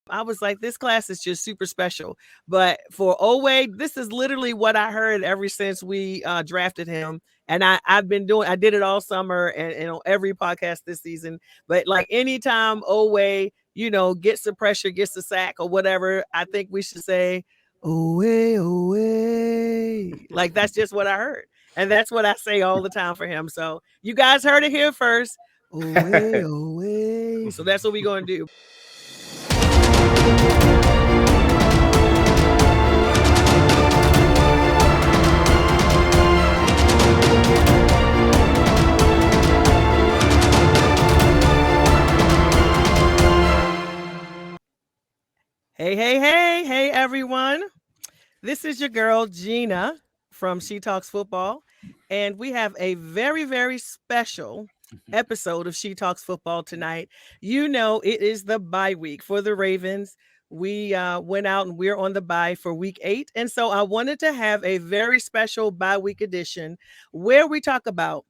I was like, this class is just super special. But for Owe, this is literally what I heard ever since we drafted him. And I did it all summer and on every podcast this season. But like anytime Owe, gets the pressure, gets the sack or whatever, I think we should say, Owe, Owe. Like that's just what I heard. And that's what I say all the time for him. So you guys heard it here first. Owe, Owe. So that's what we're going to do. Hey, everyone. This is your girl, Gina, from She Talks Football. And we have a very, very special episode of She Talks Football tonight. It is the bye week for the Ravens. We went out and we're on the bye for week 8. And so I wanted to have a very special bye week edition where we talk about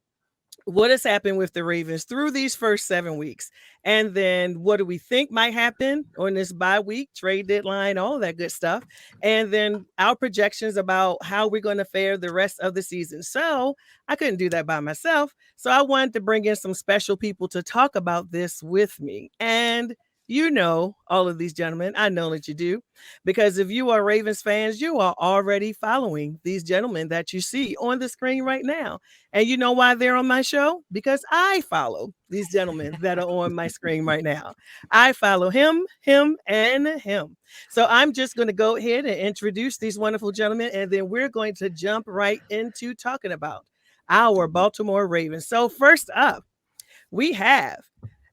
what has happened with the Ravens through these first 7 weeks. And then what do we think might happen on this bye week, trade deadline, all that good stuff. And then our projections about how we're going to fare the rest of the season. So I couldn't do that by myself. So I wanted to bring in some special people to talk about this with me. And all of these gentlemen. I know that you do, because if you are Ravens fans, you are already following these gentlemen that you see on the screen right now. And you know why they're on my show? Because I follow these gentlemen that are on my screen right now. I follow him, and him. So I'm just going to go ahead and introduce these wonderful gentlemen, and then we're going to jump right into talking about our Baltimore Ravens. So first up, we have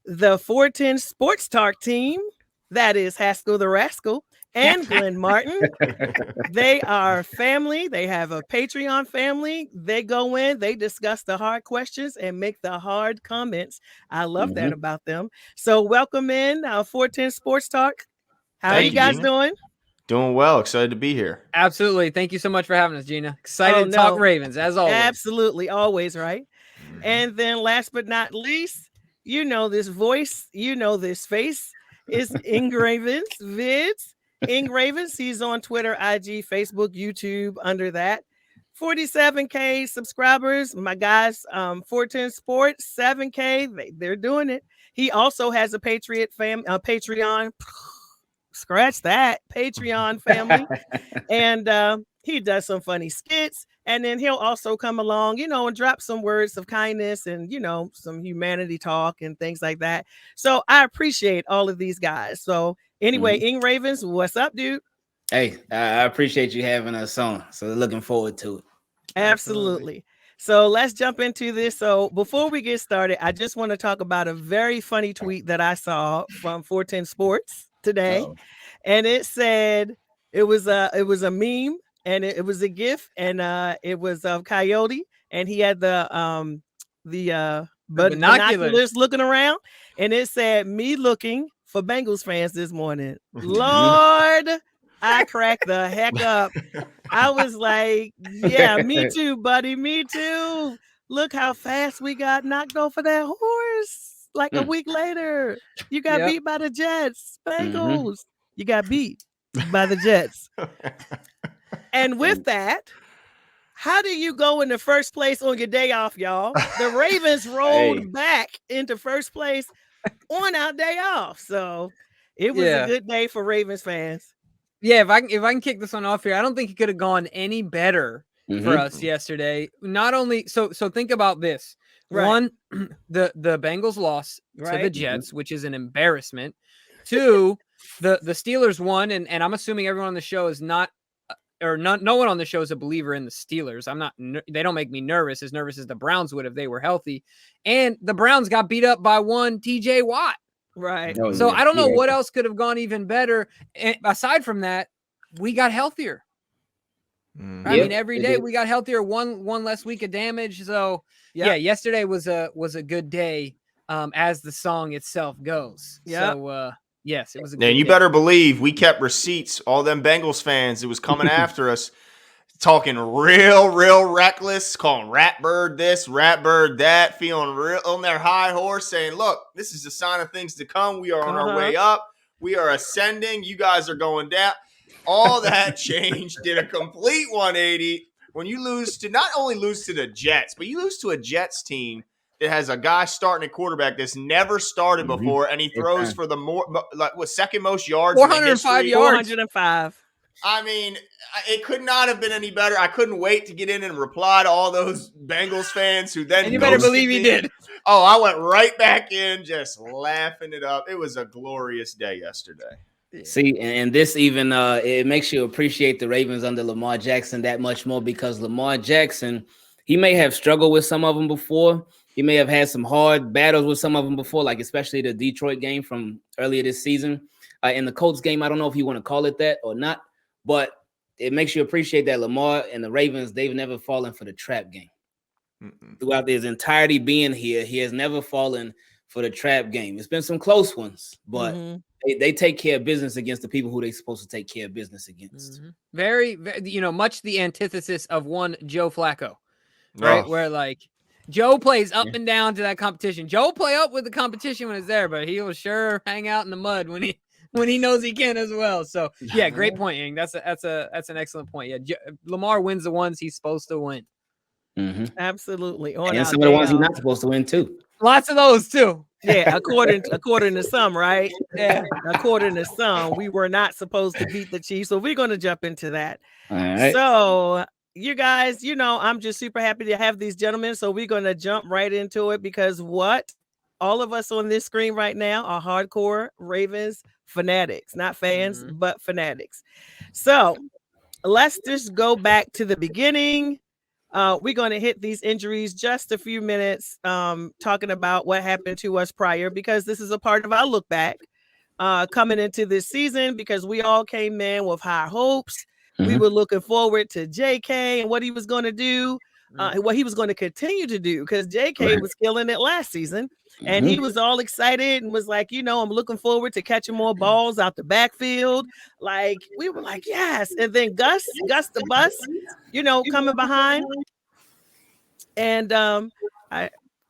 the 410 Sports Talk team. That is Haskell the Rascal and Glenn Martin. They are family. They have a Patreon family. They go in, they discuss the hard questions and make the hard comments. I love that about them. So welcome in 410 Sports Talk. How are you guys doing? Doing well. Excited to be here. Absolutely. Thank you so much for having us, Gina. Excited to talk Ravens, as always. Absolutely. Always, right? And then last but not least, this voice, this face is INGRAVENS Vids. INGRAVENS, he's on Twitter, IG, Facebook, YouTube under that. 47K subscribers. My guys, 410 Sports, 7K. They're doing it. He also has a Patreon. Scratch that. Patreon family. And he does some funny skits. And then he'll also come along, and drop some words of kindness and, some humanity talk and things like that. So I appreciate all of these guys. So anyway, INGRAVENS, what's up, dude? Hey, I appreciate you having us on. So looking forward to it. Absolutely. So let's jump into this. So before we get started, I just want to talk about a very funny tweet that I saw from 410 Sports today. And it said, it was a meme. And it was a GIF, and it was Coyote, and he had the binoculars looking around, and it said, "Me looking for Bengals fans this morning." Lord, I cracked the heck up. I was like, "Yeah, me too, buddy, me too." Look how fast we got knocked off of that horse. Like a week later, you got beat by the Jets. Bengals, you got beat by the Jets. And with that, how do you go into first place on your day off, y'all? The Ravens rolled back into first place on our day off. So it was a good day for Ravens fans. Yeah, if I can kick this one off here, I don't think it could have gone any better for us yesterday. Not only so think about this. Right. One, the Bengals lost to the Jets, which is an embarrassment. Two, the Steelers won, and I'm assuming everyone on the show is not. Or no one on the show is a believer in the Steelers. They don't make me nervous as the Browns would if they were healthy. And the Browns got beat up by one TJ Watt. Right. So I don't know what else could have gone even better. And aside from that, we got healthier. I mean, every day we got healthier. One less week of damage. So yeah, yesterday was a good day, as the song itself goes. So yes, it was a good And you day. better believe we kept receipts. All them Bengals fans that was coming after us, talking real reckless, calling Ratbird this, Ratbird that, feeling real on their high horse, saying, look, this is a sign of things to come. We are on our way up. We are ascending. You guys are going down. All that change did a complete 180 when you lose to not only lose to the Jets, but you lose to a Jets team that has a guy starting at quarterback that's never started before, and he throws for the second most yards, 405 yards, 405. I mean, it could not have been any better. I couldn't wait to get in and reply to all those Bengals fans who then. And you better believe he did. Oh, I went right back in, just laughing it up. It was a glorious day yesterday. See, and this even it makes you appreciate the Ravens under Lamar Jackson that much more, because Lamar Jackson, he may have struggled with some of them before. He may have had some hard battles with some of them before, like especially the Detroit game from earlier this season. In the Colts game, I don't know if you want to call it that or not, but it makes you appreciate that Lamar and the Ravens, they've never fallen for the trap game. Throughout his entirety being here, he has never fallen for the trap game. It's been some close ones, but they take care of business against the people who they're supposed to take care of business against. Very, much the antithesis of one Joe Flacco, right? Where like Joe plays up and down to that competition. Joe play up with the competition when it's there, but he will sure hang out in the mud when he knows he can as well. So yeah, great point, Ing. That's an excellent point. Yeah, Lamar wins the ones he's supposed to win. Absolutely. And some of the ones he's not supposed to win too. Lots of those too. Yeah, according to some, right? Yeah, according to some, we were not supposed to beat the Chiefs. So we're going to jump into that. All right. So you guys, I'm just super happy to have these gentlemen. So we're going to jump right into it, because all of us on this screen right now are hardcore Ravens fanatics, not fans, but fanatics. So let's just go back to the beginning. We're going to hit these injuries just a few minutes, talking about what happened to us prior, because this is a part of our look back coming into this season, because we all came in with high hopes. We were looking forward to JK and what he was going to do, what he was going to continue to do, because JK was killing it last season. And he was all excited and was like, I'm looking forward to catching more balls out the backfield. Like, we were like, yes. And then Gus the bus, coming behind. And a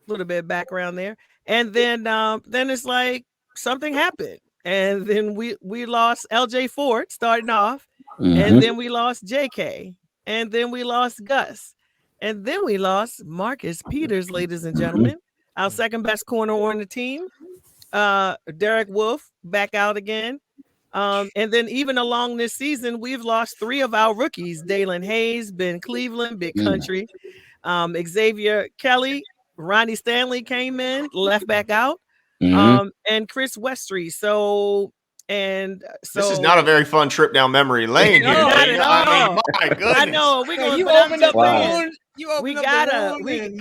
little bit of background there. And then it's like something happened. And then we lost LJ Ford starting off. And then we lost JK. And then we lost Gus. And then we lost Marcus Peters, ladies and gentlemen. Our second best corner on the team, Derek Wolfe, back out again. And then even along this season, we've lost 3 of our rookies: Dalen Hayes, Ben Cleveland, Big Country, Xavier Kelly, Ronnie Stanley came in, left back out, and Chris Westry. So this is not a very fun trip down memory lane here. Not at all. I mean, my goodness. I know we're going. You opened up the wound. We gotta clean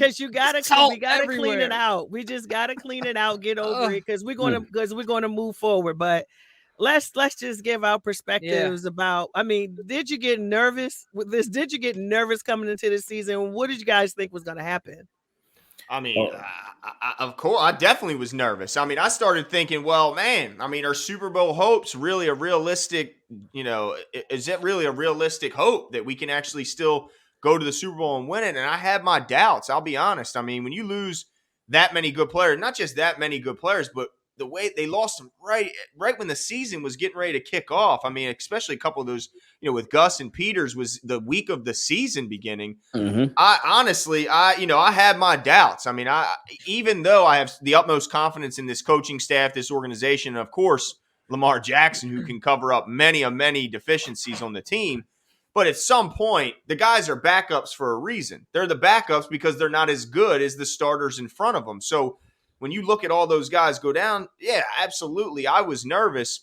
it out. We just gotta clean it out, get over it, because we're gonna move forward. But let's just give our perspectives about. I mean, did you get nervous with this? Did you get nervous coming into the season? What did you guys think was gonna happen? I mean, of course, I definitely was nervous. I mean, I started thinking, well, man, I mean, are Super Bowl hopes really a realistic? Is it really a realistic hope that we can actually still go to the Super Bowl and win it? And I had my doubts, I'll be honest. I mean, when you lose that many good players, not just that many good players, but the way they lost them right when the season was getting ready to kick off. I mean, especially a couple of those, with Gus and Peters was the week of the season beginning. I honestly, I had my doubts. I mean, even though I have the utmost confidence in this coaching staff, this organization, and of course, Lamar Jackson, who can cover up many deficiencies on the team. But at some point, the guys are backups for a reason. They're the backups because they're not as good as the starters in front of them. So when you look at all those guys go down, yeah, absolutely, I was nervous.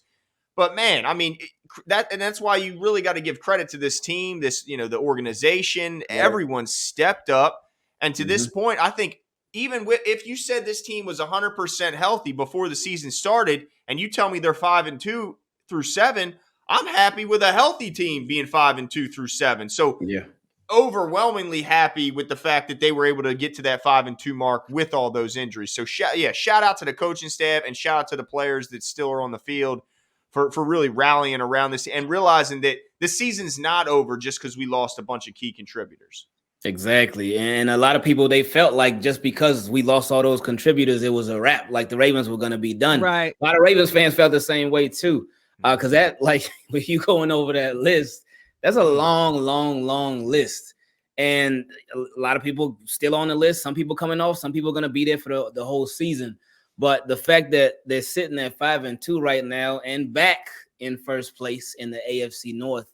But man, I mean, that's why you really got to give credit to this team, the organization. Everyone stepped up. And to this point, I think even if you said this team was 100% healthy before the season started, and you tell me they're 5-2 through 7, I'm happy with a healthy team being 5-2 through 7. So Yeah. overwhelmingly happy with the fact that they were able to get to that 5-2 mark with all those injuries. So shout out to the coaching staff and shout out to the players that still are on the field for really rallying around this and realizing that the season's not over just because we lost a bunch of key contributors. Exactly. And a lot of people, they felt like just because we lost all those contributors, it was a wrap, like the Ravens were going to be done. Right. A lot of Ravens fans felt the same way too. Because that, like, when you going over that list, that's a long list. And a lot of people still on the list. Some people coming off. Some people are going to be there for the whole season. But the fact that they're sitting at 5-2 right now and back in first place in the AFC North,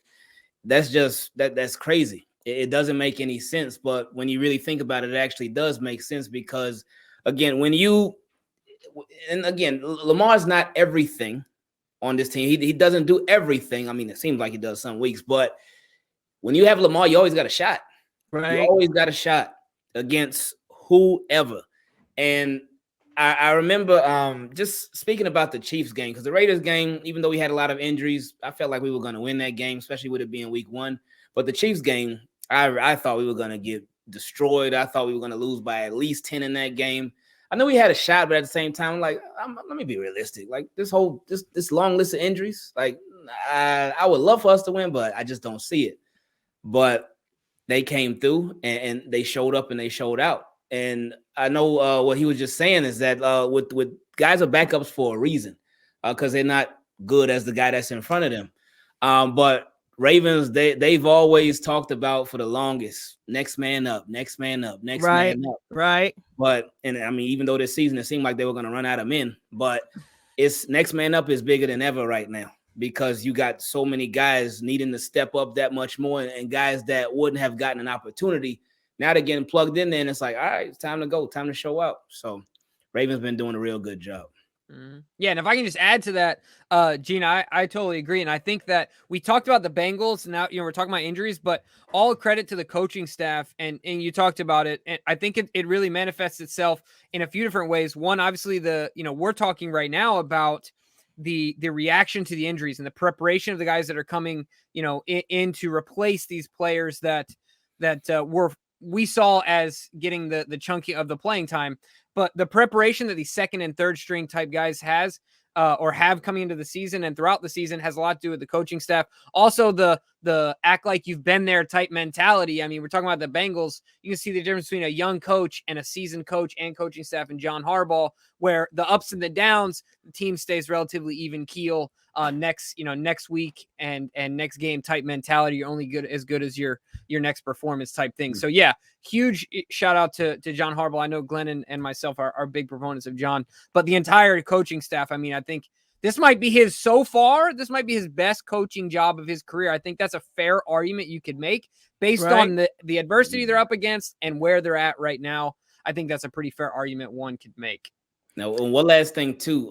that's crazy. It doesn't make any sense. But when you really think about it, it actually does make sense because, again, Lamar's not everything on this team. He doesn't do everything. I mean, it seems like he does some weeks, but when you have Lamar, you always got a shot. Right. You always got a shot against whoever. And I remember just speaking about the Chiefs game, because the Raiders game, even though we had a lot of injuries, I felt like we were going to win that game, especially with it being week 1. But the Chiefs game, I thought we were going to get destroyed. I thought we were going to lose by at least 10 in that game. I know we had a shot, but at the same time, like, let me be realistic. Like this long list of injuries, like I would love for us to win, but I just don't see it. But they came through and they showed up and they showed out. And I know what he was just saying is that with guys are backups for a reason, because they're not good as the guy that's in front of them. But Ravens, they've always talked about for the longest, next man up, next man up, next man up. Right. But, and I mean, even though this season, it seemed like they were going to run out of men, but it's next man up is bigger than ever right now because you got so many guys needing to step up that much more and guys that wouldn't have gotten an opportunity. Now they're getting plugged in there and it's like, all right, it's time to go, time to show out. So Ravens been doing a real good job. Mm-hmm. Yeah, and if I can just add to that, Gina, I totally agree. And I think that we talked about the Bengals. Now, we're talking about injuries, but all credit to the coaching staff. And you talked about it. And I think it really manifests itself in a few different ways. One, obviously, we're talking right now about the reaction to the injuries and the preparation of the guys that are coming, in to replace these players that we saw as getting the chunky of the playing time. But the preparation that these second and third string type guys have coming into the season and throughout the season has a lot to do with the coaching staff. Also, the act like you've been there type mentality. I mean, we're talking about the Bengals. You can see the difference between a young coach and a seasoned coach and coaching staff and John Harbaugh, where the ups and the downs, the team stays relatively even keel next week and next game type mentality. You're only good as your next performance type thing. So yeah, huge shout out to John Harbaugh. I know Glenn and myself are big proponents of John, but the entire coaching staff, I mean, I think this might be his best coaching job of his career. I think that's a fair argument you could make based on the adversity they're up against and where they're at right now. I think that's a pretty fair argument one could make. Now, one last thing too,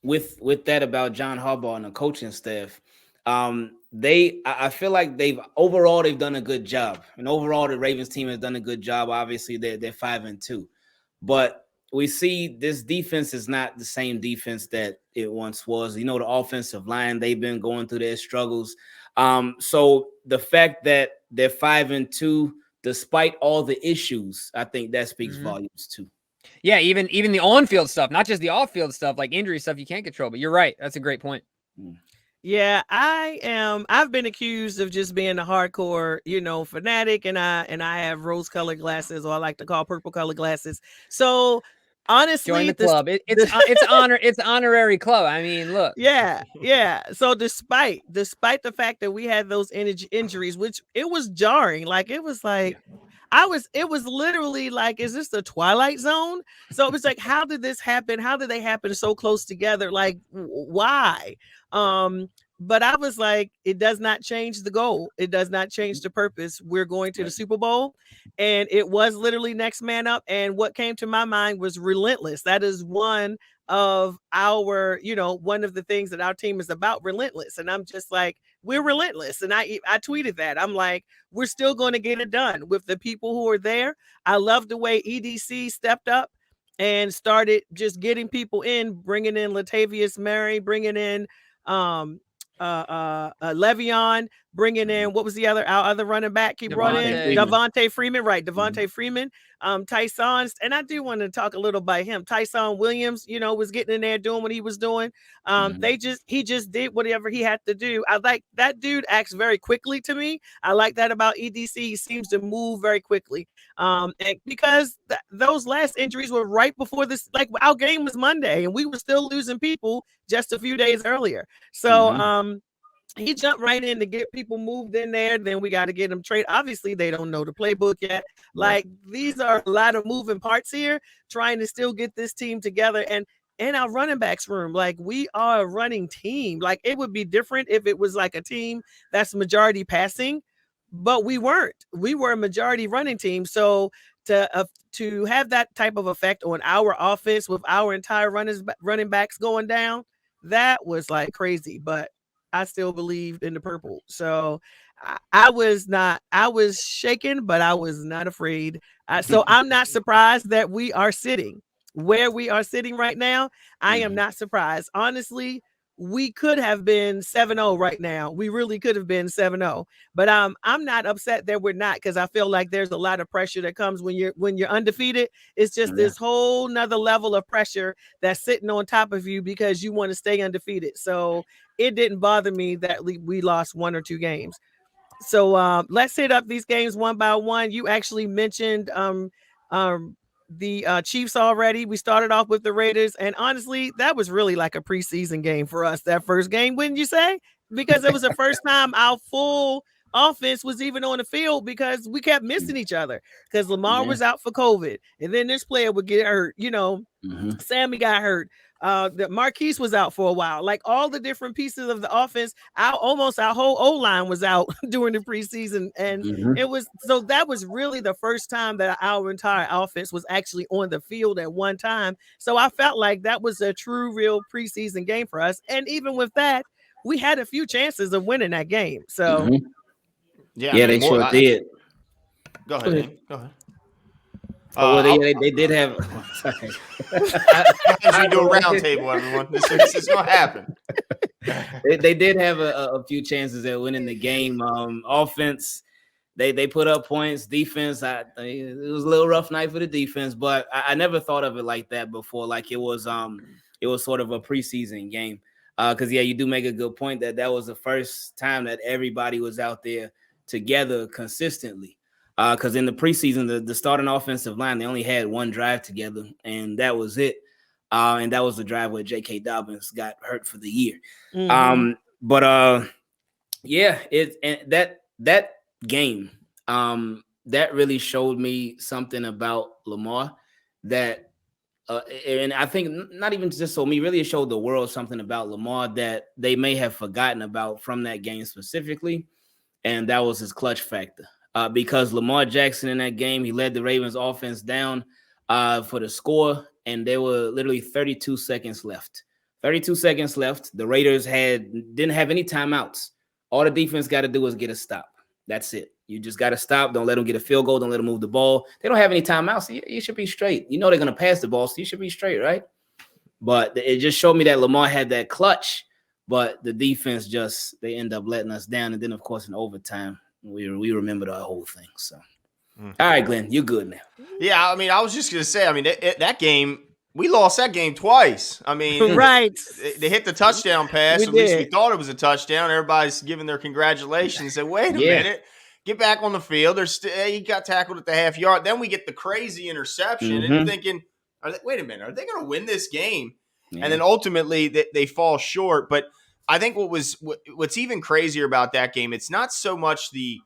with that about John Harbaugh and the coaching staff, I feel like they've done a good job, and overall the Ravens team has done a good job. Obviously, they're 5-2, but we see this defense is not the same defense that it once was. The offensive line, they've been going through their struggles. So the fact that they're 5-2, despite all the issues, I think that speaks volumes too. Yeah, even the on-field stuff, not just the off-field stuff, like injury stuff you can't control. But you're right. That's a great point. Yeah, I've been accused of just being a hardcore, fanatic, and I have rose-colored glasses, or I like to call purple-colored glasses. So honestly, join the club. It's honorary club. I mean, look. Yeah. So despite the fact that we had those injuries, which it was jarring, like it was like. It was literally like, is this the Twilight Zone? So it was like, how did this happen? How did they happen so close together? Like, why? But I was like, it does not change the goal. It does not change the purpose. We're going to the Super Bowl. And it was literally next man up. And what came to my mind was relentless. That is one of our, one of the things that our team is about, relentless. And I'm just like, we're relentless. And I tweeted that. I'm like, we're still going to get it done with the people who are there. I love the way EDC stepped up and started just getting people in, bringing in Latavius Murray, bringing in Le'Veon, bringing in, what was our other running back he brought in? Devontae Freeman, right? Devontae Freeman, Tyson, and I do want to talk a little about him. Tyson Williams, was getting in there doing what he was doing. He just did whatever he had to do. I like that dude acts very quickly to me. I like that about EDC. He seems to move very quickly. And because those last injuries were right before this, like our game was Monday and we were still losing people just a few days earlier. So, he jumped right in to get people moved in there. Then we got to get them traded. Obviously, they don't know the playbook yet. Like, these are a lot of moving parts here, trying to still get this team together. And in our running backs room, like, we are a running team. Like, it would be different if it was like a team that's majority passing, but we weren't. We were a majority running team. So to have that type of effect on our offense with our entire running backs going down, that was like crazy. But I still believed in the purple. So I was shaken, but I was not afraid. So I'm not surprised that we are sitting where we are sitting right now. I am not surprised. Honestly, we could have been 7-0 right now. We really could have been 7-0. But I'm not upset that we're not, because I feel like there's a lot of pressure that comes when you're undefeated. It's just this whole nother level of pressure that's sitting on top of you because you want to stay undefeated. So it didn't bother me that we lost one or two games. So let's hit up these games one by one. You actually mentioned the Chiefs already. We started off with the Raiders, and honestly, that was really like a preseason game for us, that first game, wouldn't you say? Because it was the first time our full offense was even on the field, because we kept missing each other because Lamar was out for COVID, and then this player would get hurt. Sammy got hurt. The Marquise was out for a while. Like, all the different pieces of the offense, almost our whole O-line was out during the preseason. And that was really the first time that our entire offense was actually on the field at one time. So I felt like that was a true, real preseason game for us. And even with that, we had a few chances of winning that game. So they sure did. Go ahead. Go ahead. They did have. As we do a round table, everyone. This is gonna happen. They did have a few chances at winning the game. Offense, they put up points. Defense, it was a little rough night for the defense, but I never thought of it like that before. Like, it was sort of a preseason game. Because you do make a good point that was the first time that everybody was out there together consistently. Because in the preseason, the starting offensive line, they only had one drive together, and that was it. And that was the drive where J.K. Dobbins got hurt for the year. That game, that really showed me something about Lamar that, and I think not even just so me, really it showed the world something about Lamar that they may have forgotten about from that game specifically, and that was his clutch factor. Because Lamar Jackson in that game, he led the Ravens offense down for the score, and there were literally 32 seconds left. 32 seconds left. The Raiders didn't have any timeouts. All the defense got to do is get a stop. That's it. You just got to stop. Don't let them get a field goal. Don't let them move the ball. They don't have any timeouts. You should be straight. You know they're going to pass the ball, so you should be straight, right? But it just showed me that Lamar had that clutch, but the defense they end up letting us down. And then, of course, in overtime, we remember the whole thing. So, all right, Glenn, you're good now. Yeah, I mean, I was just going to say, I mean, that game, we lost that game twice. I mean, right. They hit the touchdown pass. At least we thought it was a touchdown. Everybody's giving their congratulations. Said, wait a minute. Get back on the field. He got tackled at the half yard. Then we get the crazy interception. And you're thinking, wait a minute, are they going to win this game? Yeah. And then ultimately they fall short. But I think what's even crazier about that game, it's not so much the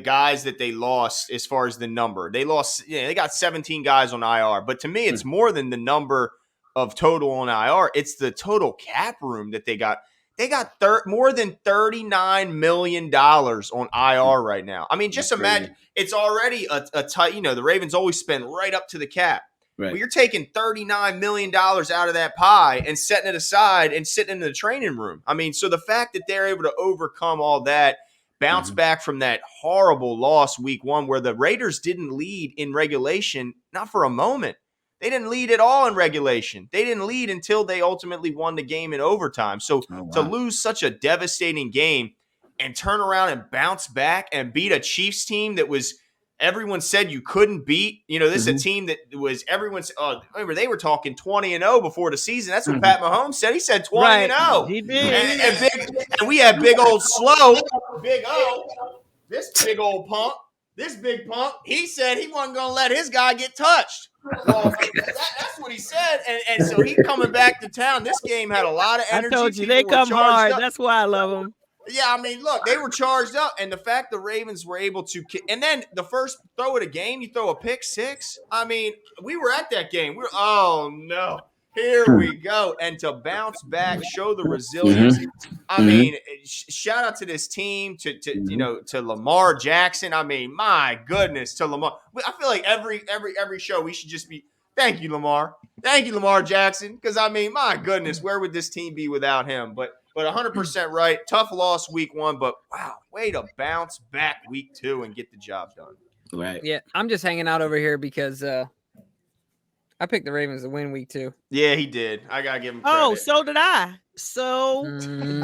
guys that they lost as far as the number. They lost, they got 17 guys on IR. But to me, it's more than the number of total on IR. It's the total cap room that they got. They got more than $39 million on IR right now. I mean, just imagine, it's already a tight, the Ravens always spend right up to the cap. Right. Well, you're taking $39 million out of that pie and setting it aside and sitting in the training room. I mean, so the fact that they're able to overcome all that, bounce back from that horrible loss week 1 where the Raiders didn't lead in regulation, not for a moment. They didn't lead at all in regulation. They didn't lead until they ultimately won the game in overtime. So to lose such a devastating game and turn around and bounce back and beat a Chiefs team that was everyone said you couldn't beat. This is a team that was everyone's. Remember they were talking 20-0 before the season. That's what Pat Mahomes said. He said 20-0. He did. And we had big old slow, Big O, this big old punk. This big punk, he said he wasn't going to let his guy get touched. Well, that's what he said. And so he coming back to town. This game had a lot of energy. I told you, they come hard. That's why I love them. Yeah, I mean, look, they were charged up. And the fact the Ravens were able to – and then the first throw of the game, you throw a pick six. I mean, we were at that game. Oh, no. Here we go. And to bounce back, show the resilience. I mean, shout out to this team, to Lamar Jackson. I mean, my goodness, to Lamar. I feel like every show we should just be, thank you, Lamar. Thank you, Lamar Jackson. Because, I mean, my goodness, where would this team be without him? But 100% right. Tough loss week 1, but wow, way to bounce back week 2 and get the job done. Right. Yeah, I'm just hanging out over here because I picked the Ravens to win week 2. Yeah, he did. I gotta give him credit. Oh, so did I.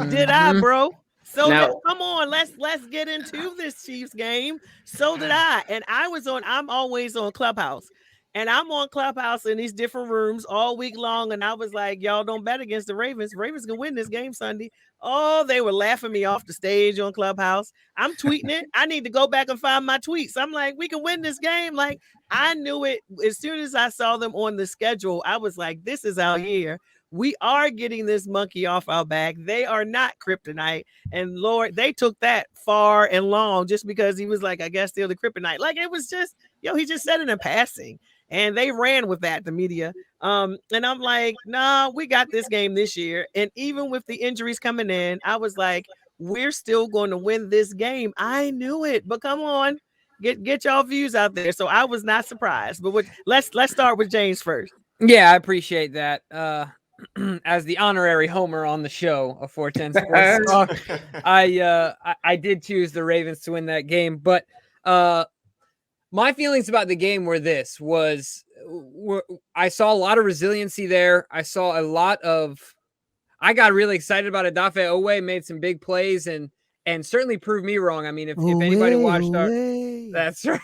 Did I, bro. So come on, let's get into this Chiefs game. So did I. And I'm always on Clubhouse. And I'm on Clubhouse in these different rooms all week long. And I was like, y'all don't bet against the Ravens. Ravens can win this game Sunday. Oh, they were laughing me off the stage on Clubhouse. I'm tweeting it. I need to go back and find my tweets. I'm like, we can win this game. Like, I knew it. As soon as I saw them on the schedule, I was like, this is our year. We are getting this monkey off our back. They are not kryptonite. And Lord, they took that far and long just because he was like, I guess they're the kryptonite. Like, it was just, he just said it in passing. And they ran with that, the media. And I'm like, nah, we got this game this year. And even with the injuries coming in, I was like, we're still going to win this game. I knew it. But come on, get y'all views out there. So I was not surprised. But let's start with James first. Yeah, I appreciate that. As the honorary homer on the show of 410 Sports Talk, I did choose the Ravens to win that game. But my feelings about the game were I saw a lot of resiliency there. I saw a lot of, I got really excited about Odafe Owe, made some big plays and certainly proved me wrong. I mean, if anybody watched that's right.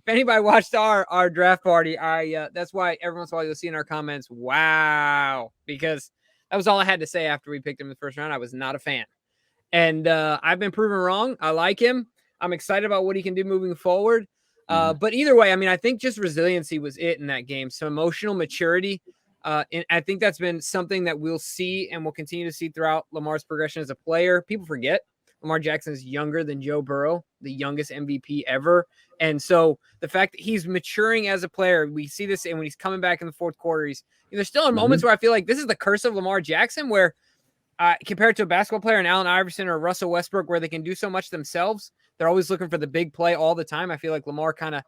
If anybody watched our draft party, that's why every once in a while you'll see in our comments, wow, because that was all I had to say after we picked him in the first round. I was not a fan. And I've been proven wrong. I like him. I'm excited about what he can do moving forward. But either way, I mean, I think just resiliency was it in that game. Some emotional maturity. And I think that's been something that we'll see and we'll continue to see throughout Lamar's progression as a player. People forget Lamar Jackson is younger than Joe Burrow, the youngest MVP ever. And so the fact that he's maturing as a player, we see this, and when he's coming back in the fourth quarter, there's still in moments where I feel like this is the curse of Lamar Jackson, where compared to a basketball player, an Allen Iverson or Russell Westbrook, where they can do so much themselves, they're always looking for the big play all the time. I feel like Lamar kind of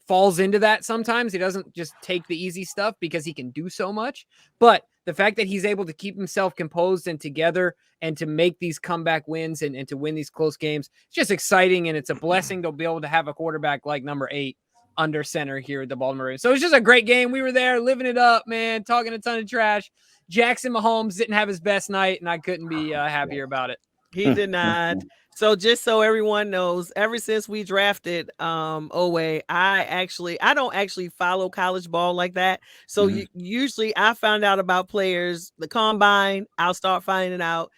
falls into that sometimes. He doesn't just take the easy stuff because he can do so much. But the fact that he's able to keep himself composed and together and to make these comeback wins and to win these close games, it's just exciting. And it's a blessing to be able to have a quarterback like number 8 under center here at the Baltimore Ravens. So it's just a great game. We were there living it up, man, talking a ton of trash. Jackson Mahomes didn't have his best night, and I couldn't be happier about it. He did not. So just so everyone knows, ever since we drafted Owe, I don't actually follow college ball like that. So usually I found out about players, the combine, I'll start finding out,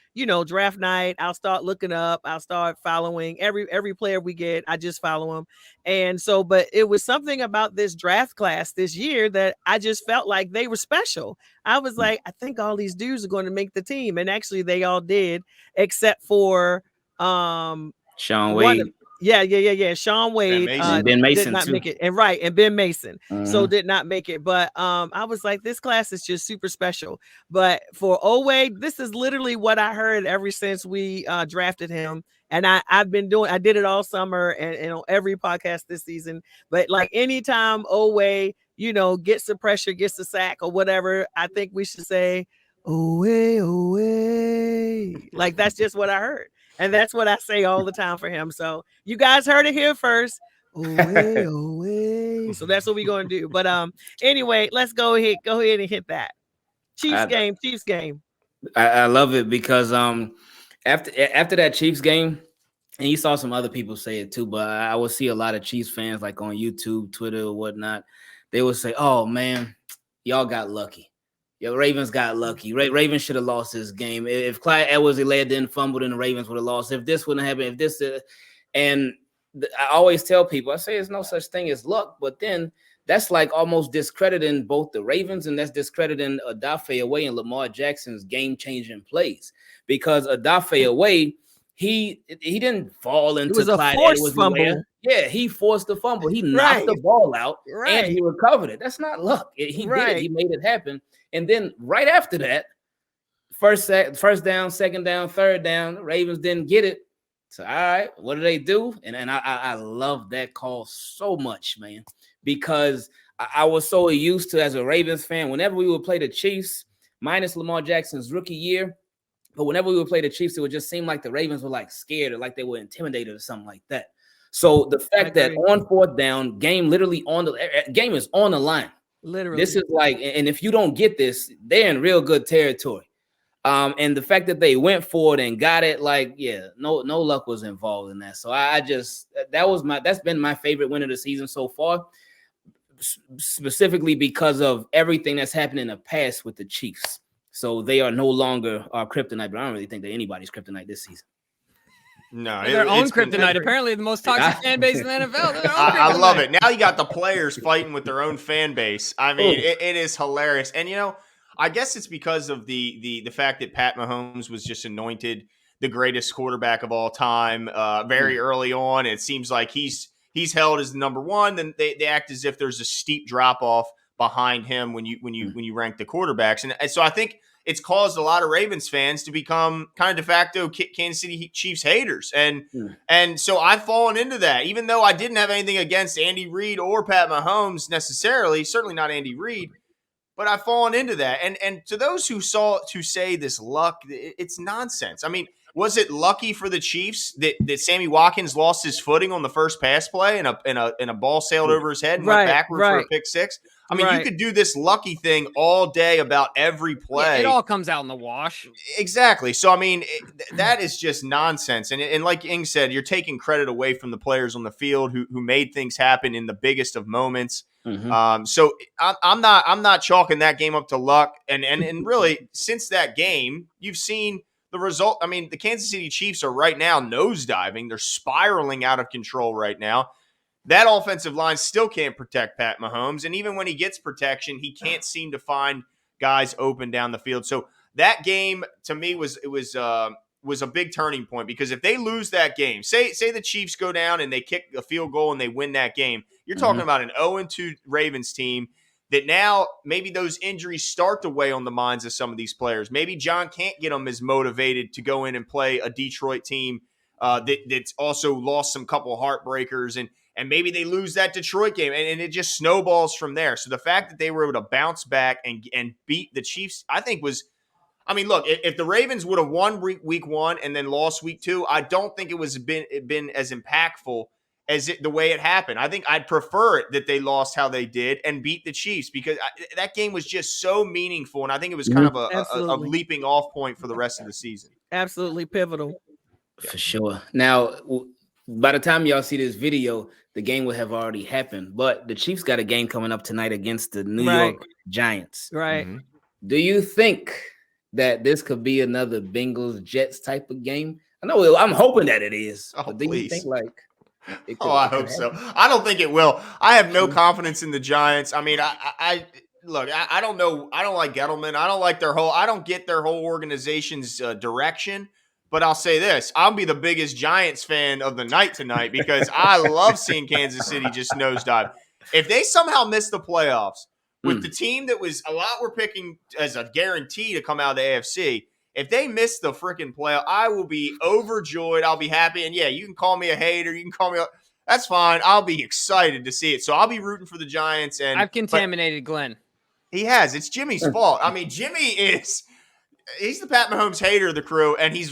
draft night, I'll start looking up, I'll start following every player we get. I just follow them. And so, but it was something about this draft class this year that I just felt like they were special. I was like, I think all these dudes are going to make the team. And actually they all did, except for Sean Wade. Yeah. Sean Wade Mason. Ben did Mason not too. make it, and Ben Mason so Mhm. did not make it. But I was like, this class is just super special. But for Owe, this is literally what I heard ever since we drafted him, and I did it all summer and on every podcast this season. But like anytime Owe, gets the pressure, gets the sack or whatever, I think we should say, Owe. Like that's just what I heard. And that's what I say all the time for him. So you guys heard it here first. Away. So that's what we're gonna do. But anyway, let's go ahead and hit that. Chiefs game. I love it because after that Chiefs game, and you saw some other people say it too, but I would see a lot of Chiefs fans like on YouTube, Twitter, or whatnot. They would say, "Oh man, y'all got lucky. Your Ravens got lucky. Ravens should have lost this game. If Clyde Edwards-Helaire didn't fumble, then the Ravens would have lost. If this wouldn't happen, if this, and I always tell people, I say there's no such thing as luck, but then that's like almost discrediting both the Ravens and that's discrediting Odafe Away and Lamar Jackson's game-changing plays because Odafe Away, he didn't fall into It was a Clyde forced Edwards-Helaire. fumble. Yeah, he forced the fumble. He knocked the ball out and he recovered it. That's not luck. He did it. He made it happen. And then right after that, first down, second down, third down, the Ravens didn't get it. So, all right, what do? And I love that call so much, man, because I was so used to, as a Ravens fan, whenever we would play the Chiefs, minus Lamar Jackson's rookie year, but whenever we would play the Chiefs, it would just seem like the Ravens were like scared or like they were intimidated or something like that. So the fact that on fourth down, game is on the line. Literally. This is like, and if you don't get this, they're in real good territory. And the fact that they went for it and got it, like, yeah, no luck was involved in that. So that's been my favorite win of the season so far, specifically because of everything that's happened in the past with the Chiefs. So they are no longer our kryptonite, but I don't really think they're anybody's kryptonite this season. No, their own kryptonite. Apparently, the most toxic fan base in the NFL. I love it. Now you got the players fighting with their own fan base. I mean, it is hilarious. And I guess it's because of the fact that Pat Mahomes was just anointed the greatest quarterback of all time very early on. It seems like he's held as the number one. Then they act as if there's a steep drop off behind him when you rank the quarterbacks. And so I think it's caused a lot of Ravens fans to become kind of de facto Kansas City Chiefs haters. And so I've fallen into that, even though I didn't have anything against Andy Reid or Pat Mahomes necessarily, certainly not Andy Reid, but I've fallen into that. And to those who say this luck, it's nonsense. I mean, was it lucky for the Chiefs that Sammy Watkins lost his footing on the first pass play and a ball sailed over his head and went backward for a pick six? I mean, you could do this lucky thing all day about every play. It all comes out in the wash. Exactly. So, I mean, that is just nonsense. And like Ing said, you're taking credit away from the players on the field who made things happen in the biggest of moments. Mm-hmm. So I'm not chalking that game up to luck. And really, since that game, you've seen the result. I mean, the Kansas City Chiefs are right now nosediving. They're spiraling out of control right now. That offensive line still can't protect Pat Mahomes. And even when he gets protection, he can't seem to find guys open down the field. So that game, to me, was a big turning point, because if they lose that game, say the Chiefs go down and they kick a field goal and they win that game, you're talking about an 0-2 Ravens team that now maybe those injuries start to weigh on the minds of some of these players. Maybe John can't get them as motivated to go in and play a Detroit team that's also lost some couple heartbreakers, and maybe they lose that Detroit game, and it just snowballs from there. So the fact that they were able to bounce back and beat the Chiefs, I think was – I mean, look, if the Ravens would have won week one and then lost week two, I don't think it was been as impactful as the way it happened. I think I'd prefer it that they lost how they did and beat the Chiefs, because that game was just so meaningful, and I think it was kind of a leaping off point for the rest of the season. Absolutely pivotal. For sure. Now, by the time y'all see this video, the game will have already happened. But the Chiefs got a game coming up tonight against the New York Giants. Right. Mm-hmm. Do you think that this could be another Bengals-Jets type of game? I know I'm hoping that it is. Oh, but do you think it could, I hope so. I don't think it will. I have no confidence in the Giants. I mean, I look, I don't know. I don't like Gettleman. I don't get their whole organization's direction. But I'll say this, I'll be the biggest Giants fan of the night tonight because I love seeing Kansas City just nosedive. If they somehow miss the playoffs with the team that was a lot were picking as a guarantee to come out of the AFC, if they miss the freaking playoff, I will be overjoyed. I'll be happy. And yeah, you can call me a hater. You can call me that's fine. I'll be excited to see it. So I'll be rooting for the Giants. And I've contaminated Glenn. He has. It's Jimmy's fault. I mean, he's the Pat Mahomes hater of the crew, and he's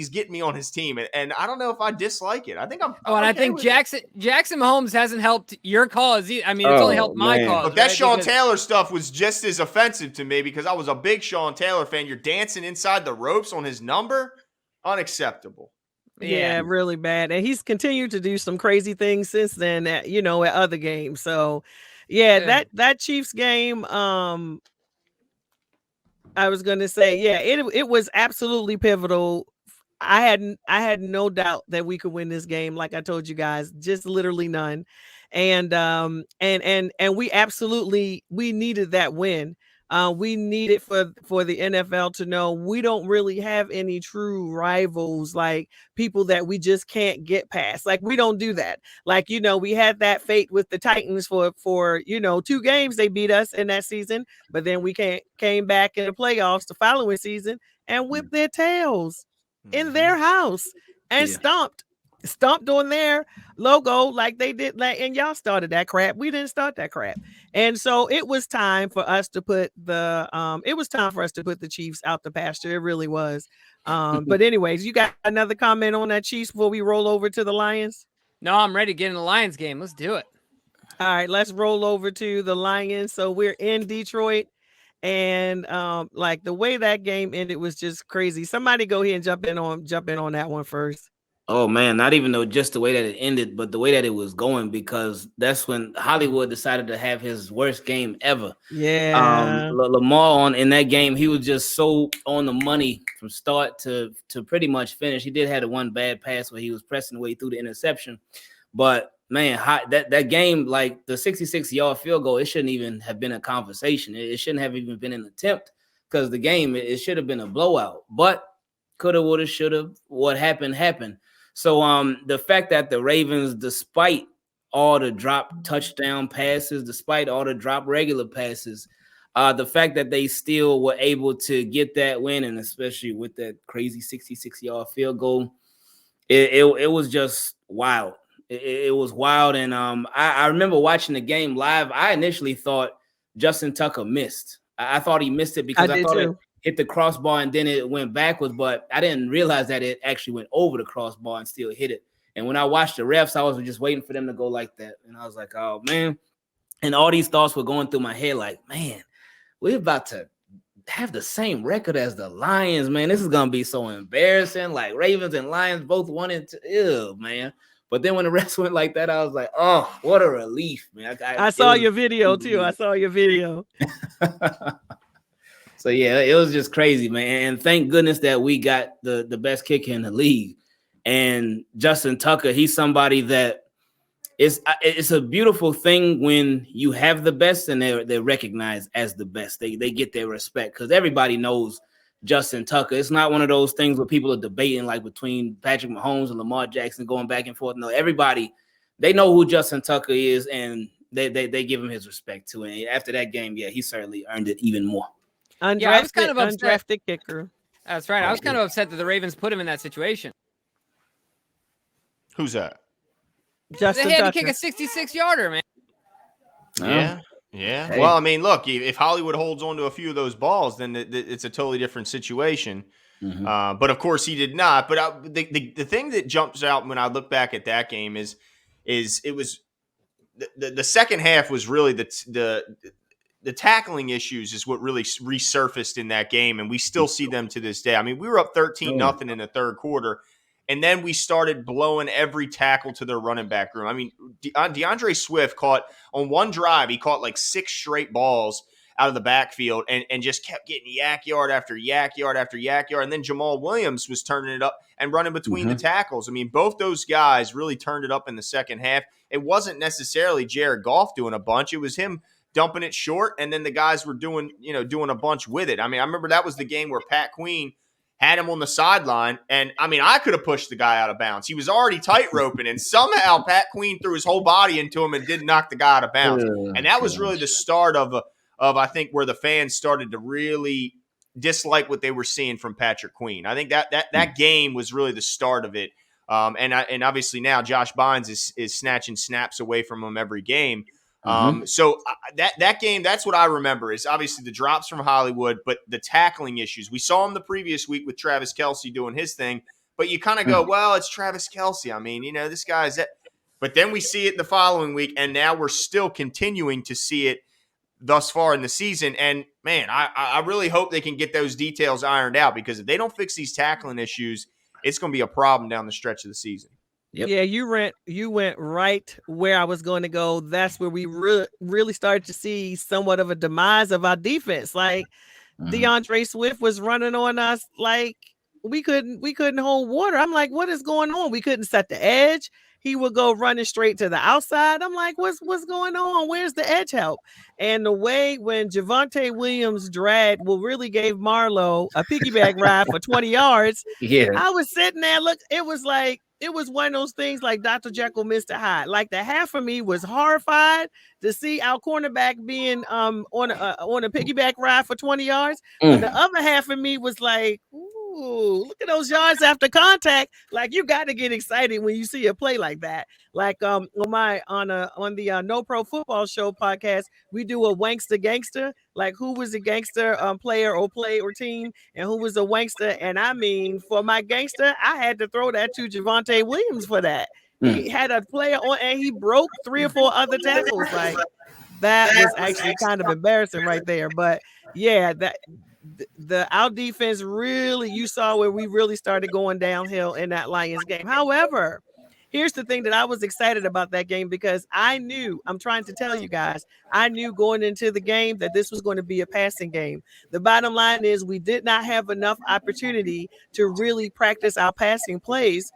getting me on his team. And I don't know if I dislike it. I think I'm and I think Jackson Mahomes hasn't helped your cause. I mean, it's only helped my cause. But that Sean Taylor stuff was just as offensive to me because I was a big Sean Taylor fan. You're dancing inside the ropes on his number? Unacceptable. Yeah, really bad. And he's continued to do some crazy things since then at other games. So that Chiefs game, I was going to say, it was absolutely pivotal. I had no doubt that we could win this game. Like I told you guys, just literally none. And we absolutely, we needed that win. We needed for the NFL to know we don't really have any true rivals, like people that we just can't get past. Like we don't do that. Like, we had that fate with the Titans for 2 games. They beat us in that season, but then we came back in the playoffs the following season and whipped their tails in their house and stomped on their logo like they did. And y'all started that crap. We didn't start that crap. And so it was time for us to put the Chiefs out the pasture. It really was. But anyways, you got another comment on that Chiefs before we roll over to the Lions? No, I'm ready to get in the Lions game. Let's do it. All right, let's roll over to the Lions. So we're in Detroit. And like the way that game ended was just crazy. Somebody go ahead and jump in on that one first. Oh man, not even though just the way that it ended, but the way that it was going, because that's when Hollywood decided to have his worst game ever. Yeah. Lamar in that game, he was just so on the money from start to pretty much finish. He did have one bad pass where he was pressing the way through the interception, but man, that game, like the 66-yard field goal, it shouldn't even have been a conversation. It shouldn't have even been an attempt because the game, it should have been a blowout. But coulda, woulda, shoulda. What happened. So the fact that the Ravens, despite all the drop touchdown passes, despite all the drop regular passes, the fact that they still were able to get that win, and especially with that crazy 66-yard field goal, it was just wild. It was wild. And I remember watching the game live. I initially thought Justin Tucker missed. I thought he missed it because I thought it hit the crossbar and then it went backwards, but I didn't realize that it actually went over the crossbar and still hit it. And when I watched the refs, I was just waiting for them to go like that. And I was like, oh, man. And all these thoughts were going through my head like, man, we're about to have the same record as the Lions, man. This is going to be so embarrassing. Like Ravens and Lions both wanted to, ew, man. But then when the refs went like that, I was like, oh, what a relief, man. I saw your video, too. I saw your video. So, yeah, it was just crazy, man. And thank goodness that we got the best kicker in the league. And Justin Tucker, he's somebody that it's a beautiful thing when you have the best and they're recognized as the best. They get their respect because everybody knows Justin Tucker. It's not one of those things where people are debating like between Patrick Mahomes and Lamar Jackson going back and forth. No, everybody, they know who Justin Tucker is and they give him his respect too. And after that game, yeah, he certainly earned it even more. I was kind of undrafted kicker. That's right. I was kind of upset that the Ravens put him in that situation. Who's that? Justin They had Tucker. to kick a 66-yarder, man. Yeah. Hey. Well, I mean, look, if Hollywood holds on to a few of those balls, then it's a totally different situation. Mm-hmm. But of course, he did not. But the thing that jumps out when I look back at that game is it was the second half was really the tackling issues is what really resurfaced in that game, and we still see them to this day. I mean, we were up 13-0 in the third quarter, and then we started blowing every tackle to their running back room. I mean, DeAndre Swift caught on one drive, he caught like 6 straight balls out of the backfield and just kept getting yak yard after yak yard after yak yard. And then Jamal Williams was turning it up and running between the tackles. I mean, both those guys really turned it up in the second half. It wasn't necessarily Jared Goff doing a bunch. It was him dumping it short, and then the guys were doing a bunch with it. I mean, I remember that was the game where Pat Queen had him on the sideline. And I mean, I could have pushed the guy out of bounds. He was already tight roping, and somehow Pat Queen threw his whole body into him and didn't knock the guy out of bounds. And that was really the start of I think where the fans started to really dislike what they were seeing from Patrick Queen. I think that game was really the start of it. And obviously now Josh Bynes is snatching snaps away from him every game. So that game, that's what I remember, is obviously the drops from Hollywood, but the tackling issues. We saw him the previous week with Travis Kelce doing his thing, but you kind of go, well, it's Travis Kelce. I mean, this guy is that. But then we see it the following week, and now we're still continuing to see it thus far in the season. And man, I really hope they can get those details ironed out, because if they don't fix these tackling issues, it's going to be a problem down the stretch of the season. Yep. Yeah, you went right where I was going to go. That's where we really started to see somewhat of a demise of our defense. Like DeAndre Swift was running on us like we couldn't hold water. I'm like, what is going on? We couldn't set the edge. He would go running straight to the outside. I'm like, what's going on? Where's the edge help? And the way when Javonte Williams dragged really gave Marlowe a piggyback ride for 20 yards. Yeah, I was sitting there. Look, it was one of those things like Dr. Jekyll, Mr. Hyde. Like the half of me was horrified to see our cornerback being on a piggyback ride for 20 yards. But the other half of me was like, ooh, look at those yards after contact. Like, you got to get excited when you see a play like that. Like on the No Pro Football Show podcast, we do a wankster gangster. Like, who was a gangster player or play or team, and who was a wankster? And I mean, for my gangster, I had to throw that to Javonte Williams for that. He had a player on, and he broke 3 or 4 other tackles. Like, that was actually kind of embarrassing right there. But yeah, our defense really, you saw where we really started going downhill in that Lions game. However, here's the thing that I was excited about that game, because I'm trying to tell you guys, I knew going into the game that this was going to be a passing game. The bottom line is we did not have enough opportunity to really practice our passing plays,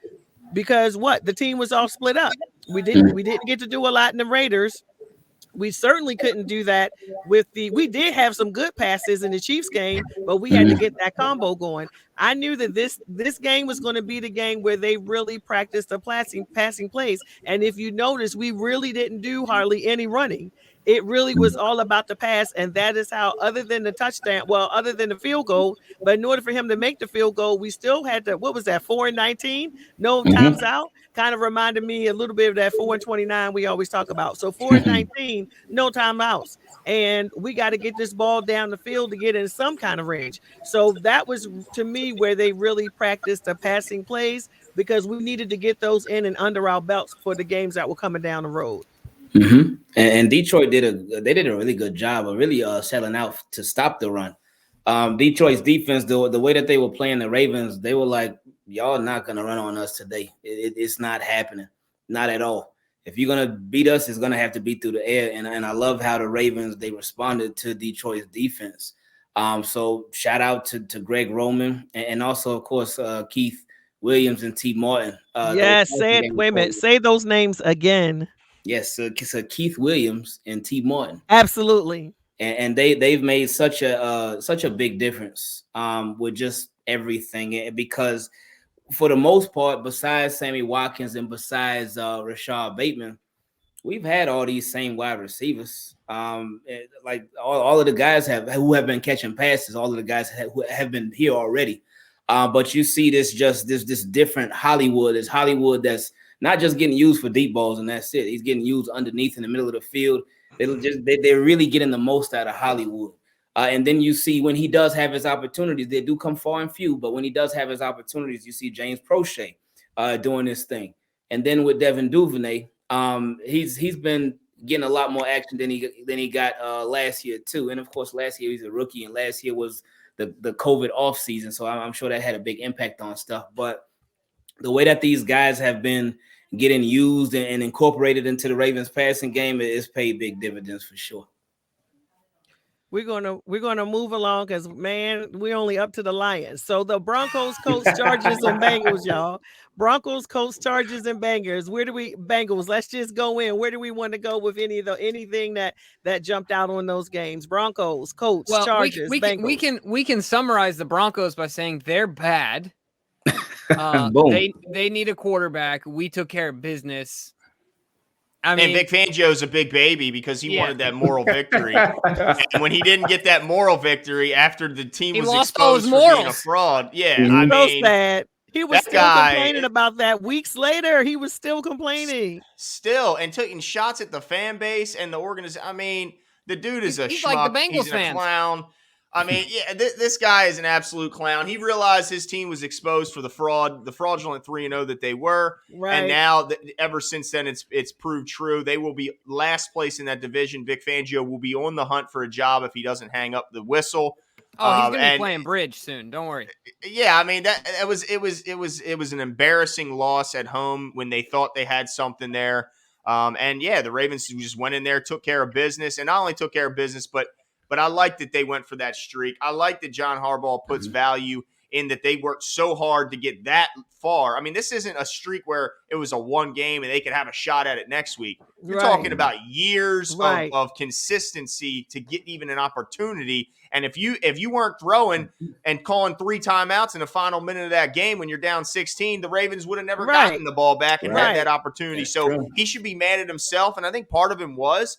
because the team was all split up. We didn't get to do a lot in the Raiders. We certainly couldn't do that we did have some good passes in the Chiefs game, but we had to get that combo going. I knew that this game was going to be the game where they really practiced the passing plays. And if you notice, we really didn't do hardly any running. It really was all about the pass, and that is how, other than the field goal, but in order for him to make the field goal, we still had to, 4 and 19? No times out. Kind of reminded me a little bit of that 4 and 29 we always talk about. So 4 and 19, no timeouts. And we got to get this ball down the field to get in some kind of range. So that was, to me, where they really practiced the passing plays, because we needed to get those in and under our belts for the games that were coming down the road. And Detroit did a really good job of really selling out to stop the run. Detroit's defense, the way that they were playing the Ravens, they were like, y'all not gonna run on us today. It's not happening, not at all. If you're gonna beat us, it's gonna have to be through the air. And I love how the Ravens, they responded to Detroit's defense. So shout out to Greg Roman, and also of course Keith Williams and T. Martin. Yes, wait a minute, say those names again. Yes, so Keith Williams and T. Martin. Absolutely. And they've made such a big difference with just everything, because for the most part, besides Sammy Watkins and besides Rashad Bateman, we've had all these same wide receivers. Like all of the guys who have been catching passes, all of the guys who have been here already. But you see this different Hollywood. This Hollywood that's not just getting used for deep balls and that's it. He's getting used underneath in the middle of the field. They're really getting the most out of Hollywood. And then you see when he does have his opportunities, they do come far and few. But when he does have his opportunities, you see James Prochet doing this thing. And then with Devin Duvernay, he's been getting a lot more action than he got last year too. And of course, last year he's a rookie, and last year was the COVID off season. So I'm sure that had a big impact on stuff. But the way that these guys have been getting used and incorporated into the Ravens passing game, it's paid big dividends for sure. we're gonna move along because man, we're only up to the Lions. So the Broncos, Colts, Chargers, and Bengals, y'all. Broncos, Colts, Chargers, and Bengals. Bengals? Let's just go in. Where do we want to go with anything that jumped out on those games? Broncos, Colts, Well, Chargers, Bengals. we can summarize the Broncos by saying they're bad. Boom. They need a quarterback. We took care of business. I mean, and Vic Fangio's a big baby because he wanted that moral victory. And when he didn't get that moral victory after the team was exposed for being a fraud, I mean, sad. He was still complaining about that weeks later. He was still complaining. Still, and taking shots at the fan base and the organization. I mean, the dude is he's schmuck. like the Bengals He's a clown. I mean, this guy is an absolute clown. He realized his team was exposed for the fraudulent 3-0 that they were. Right. And now, ever since then, it's proved true. They will be last place in that division. Vic Fangio will be on the hunt for a job if he doesn't hang up the whistle. Oh, he's gonna be playing bridge soon. Don't worry. Yeah, I mean it was an embarrassing loss at home when they thought they had something there. The Ravens just went in there, took care of business, and not only took care of business, but I like that they went for that streak. I like that John Harbaugh puts value in that they worked so hard to get that far. I mean, this isn't a streak where it was a one game and they could have a shot at it next week. You're talking about years of consistency to get even an opportunity. And if you weren't throwing and calling 3 timeouts in the final minute of that game when you're down 16, the Ravens would have never gotten the ball back and had that opportunity. So he should be mad at himself, and I think part of him was.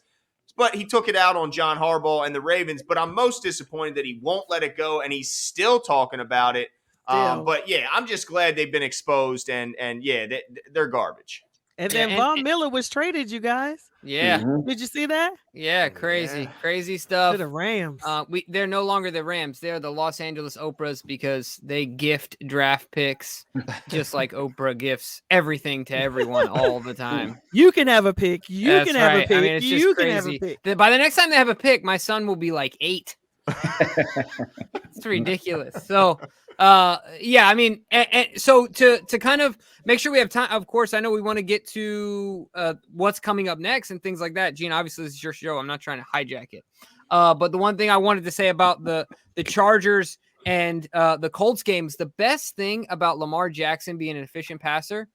But he took it out on John Harbaugh and the Ravens. But I'm most disappointed that he won't let it go, and he's still talking about it. But, I'm just glad they've been exposed, and they're garbage. And then Von Miller was traded, you guys. Yeah. Did you see that? Yeah, crazy stuff. To the Rams. They're no longer the Rams. They're the Los Angeles Oprahs because they gift draft picks just like Oprah gifts everything to everyone all the time. You can have a pick. You can have a pick. I mean, it's just you crazy. Can have a pick. By the next time they have a pick, my son will be like 8. It's ridiculous. So I mean, and so to kind of make sure we have time, of course, I know we want to get to what's coming up next and things like that. Gene, obviously this is your show. I'm not trying to hijack it. But the one thing I wanted to say about the Chargers and the Colts games, the best thing about Lamar Jackson being an efficient passer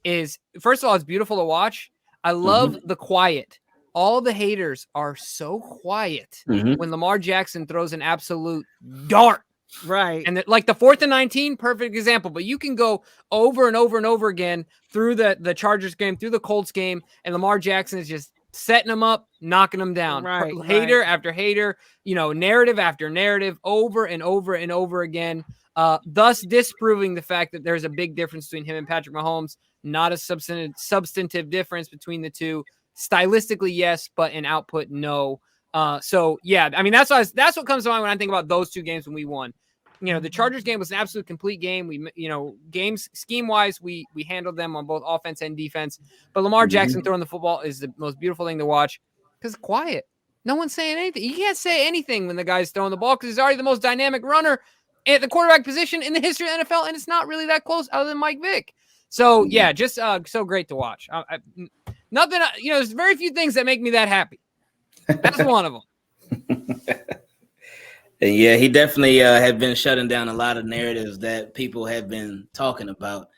is, first of all, it's beautiful to watch. I love the quiet. All the haters are so quiet when Lamar Jackson throws an absolute dart. Right. And like the 4th and 19, perfect example. But you can go over and over and over again through the Chargers game, through the Colts game, and Lamar Jackson is just setting them up, knocking them down. Right. Hater after hater, narrative after narrative, over and over and over again. Thus disproving the fact that there's a big difference between him and Patrick Mahomes. Not a substantive difference between the two. Stylistically, yes, but in output, no. I mean, that's what comes to mind when I think about those two games when we won. The Chargers game was an absolute complete game. We, games scheme wise, we handled them on both offense and defense. But Lamar Jackson throwing the football is the most beautiful thing to watch because it's quiet. No one's saying anything. You can't say anything when the guy's throwing the ball because he's already the most dynamic runner at the quarterback position in the history of the NFL, and it's not really that close other than Mike Vick. So just so great to watch. Nothing, there's very few things that make me that happy. That's one of them. Yeah, he definitely had been shutting down a lot of narratives that people have been talking about.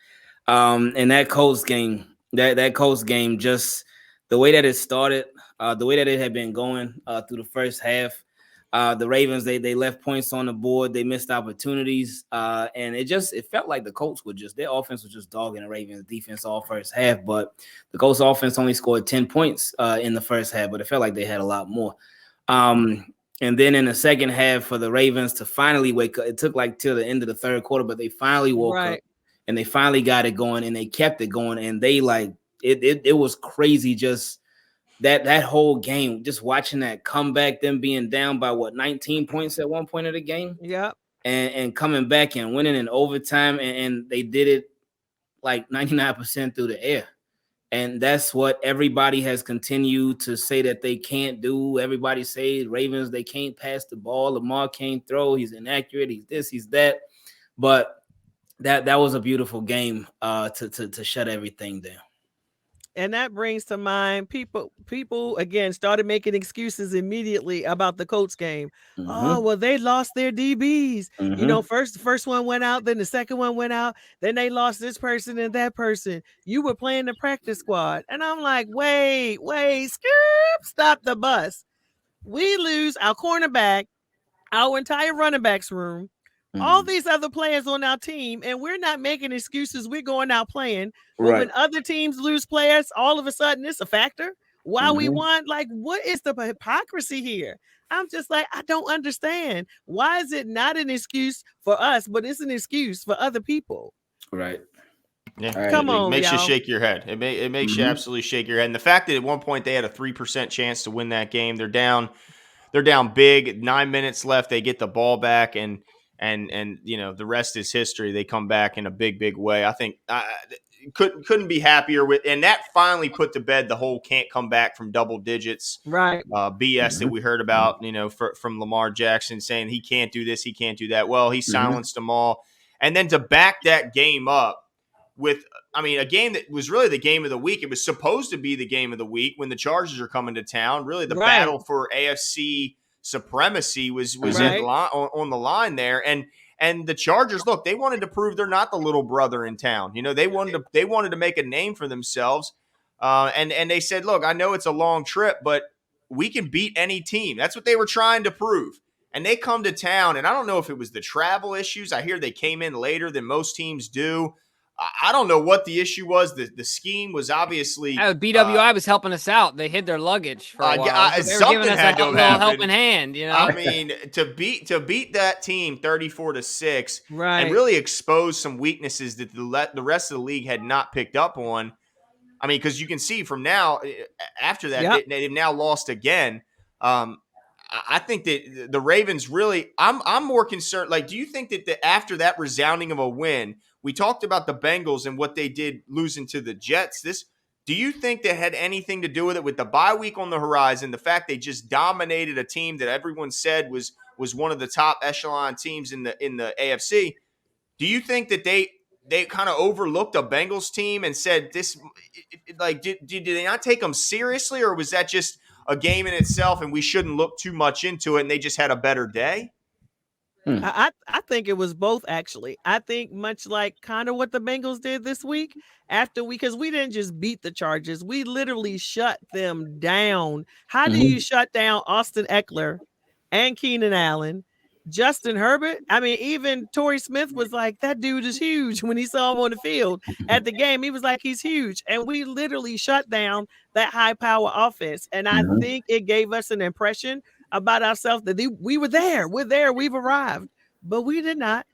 And that Colts game, that Colts game, just the way that it started, the way that it had been going through the first half, the Ravens, they left points on the board, they missed opportunities, and it felt like the Colts their offense was just dogging the Ravens defense all first half, but the Colts offense only scored 10 points in the first half, but it felt like they had a lot more. And then in the second half for the Ravens to finally wake up, it took like till the end of the third quarter, but they finally woke up and they finally got it going and they kept it going. And they it was crazy. Just that whole game, just watching that comeback, them being down by 19 points at one point of the game. Yeah. And coming back and winning in overtime. And they did it like 99% through the air. And that's what everybody has continued to say that they can't do. Everybody say Ravens, they can't pass the ball. Lamar can't throw. He's inaccurate. He's this, he's that. But that was a beautiful game to shut everything down. And that brings to mind people again started making excuses immediately about the Colts game. Oh, well, they lost their DBs. You know, the first one went out, then the second one went out, then they lost this person and that person. You were playing the practice squad. And I'm like, wait, stop the bus. We lose our cornerback, our entire running backs room, all these other players on our team, and we're not making excuses. We're going out playing. But when other teams lose players, all of a sudden it's a factor. Why we won? Like, what is the hypocrisy here? I'm just like, I don't understand. Why is it not an excuse for us, but it's an excuse for other people? Right. Yeah, Come it on, makes you y'all. shake your head. It makes you absolutely shake your head. And the fact that at one point they had a 3% chance to win that game, they're down big. 9 minutes left, they get the ball back, and you know the rest is history. They come back in a big way. I think couldn't be happier with, and that finally put to bed the whole can't come back from double digits BS that we heard about. You know, from Lamar Jackson saying he can't do this, he can't do that. Well, he silenced them all, and then to back that game up with, I mean, a game that was really the game of the week. It was supposed to be the game of the week when the Chargers are coming to town. Really, the battle for AFC supremacy was on the line there. And the Chargers, look, they wanted to prove they're not the little brother in town. You know, they wanted to make a name for themselves. And they said, look, I know it's a long trip, but we can beat any team. That's what they were trying to prove. And they come to town, and I don't know if it was the travel issues. I hear they came in later than most teams do. I don't know what the issue was. The scheme was obviously BWI was helping us out. They hid their luggage for a while. So they were giving us a little helping hand. You know, I mean, to beat that team 34-6, and really expose some weaknesses that the rest of the league had not picked up on. I mean, because you can see from now after that they've now lost again. I think that the Ravens really, I'm more concerned. Like, do you think that after that resounding of a win, we talked about the Bengals and what they did losing to the Jets. Do you think that had anything to do with it, with the bye week on the horizon, the fact they just dominated a team that everyone said was one of the top echelon teams in the AFC? Do you think that they kind of overlooked a Bengals team and said this, like, did they not take them seriously, or was that just a game in itself and we shouldn't look too much into it and they just had a better day? I think it was both, actually. I think much like kind of what the Bengals did this week because we didn't just beat the Chargers. We literally shut them down. How do you shut down Austin Eckler and Keenan Allen, Justin Herbert? I mean, even Torrey Smith was like, that dude is huge when he saw him on the field at the game. He was like, he's huge. And we literally shut down that high power offense. And I think it gave us an impression about ourselves that we were there. We're there. We've arrived. But we did not.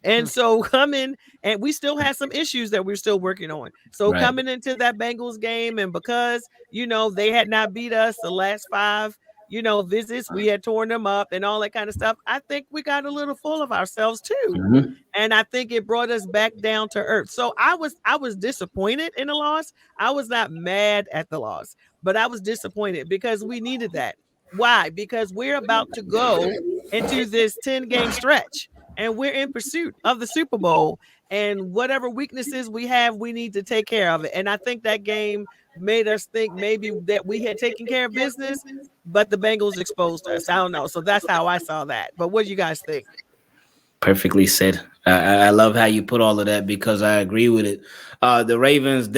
And so coming, and we still had some issues that we're still working on. So coming into that Bengals game, and because, you know, they had not beat us the last 5, you know, visits, we had torn them up and all that kind of stuff. I think we got a little full of ourselves too. And I think it brought us back down to earth. So I was disappointed in the loss. I was not mad at the loss, but I was disappointed because we needed that. Why? Because we're about to go into this 10-game stretch, and we're in pursuit of the Super Bowl. And whatever weaknesses we have, we need to take care of it. And I think that game made us think maybe that we had taken care of business, but the Bengals exposed us. I don't know. So that's how I saw that. But what do you guys think? Perfectly said. I love how you put all of that because I agree with it. The Ravens,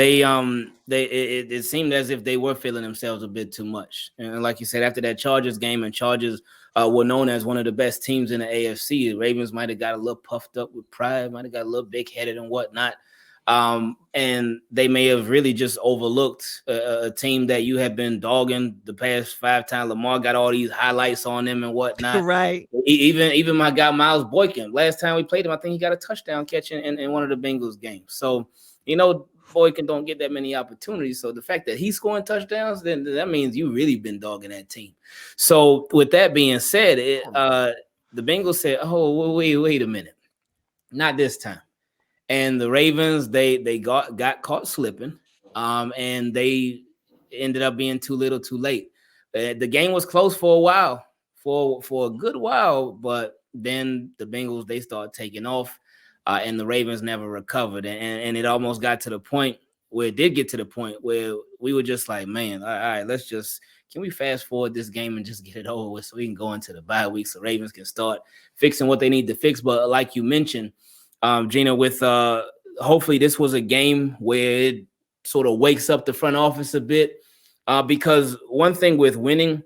it seemed as if they were feeling themselves a bit too much. And like you said, after that Chargers game, and Chargers were known as one of the best teams in the AFC, the Ravens might have got a little puffed up with pride, might have got a little big-headed and whatnot. And they may have really just overlooked a team that you have been dogging the past 5 times. Lamar got all these highlights on them and whatnot. Right. Even my guy Miles Boykin, last time we played him, I think he got a touchdown catch in one of the Bengals games. So, you know, Boykin don't get that many opportunities. So the fact that he's scoring touchdowns, then that means you really been dogging that team. So with that being said, the Bengals said, oh, wait a minute. Not this time. And the Ravens, they got caught slipping, and they ended up being too little, too late. The game was close for a while, for a good while, but then the Bengals, they started taking off, and the Ravens never recovered. And it almost got to the point where it did get to the point where we were just like, man, all right, can we fast forward this game and just get it over with so we can go into the bye week so Ravens can start fixing what they need to fix. But like you mentioned, Gina, with hopefully this was a game where it sort of wakes up the front office a bit, because one thing with winning,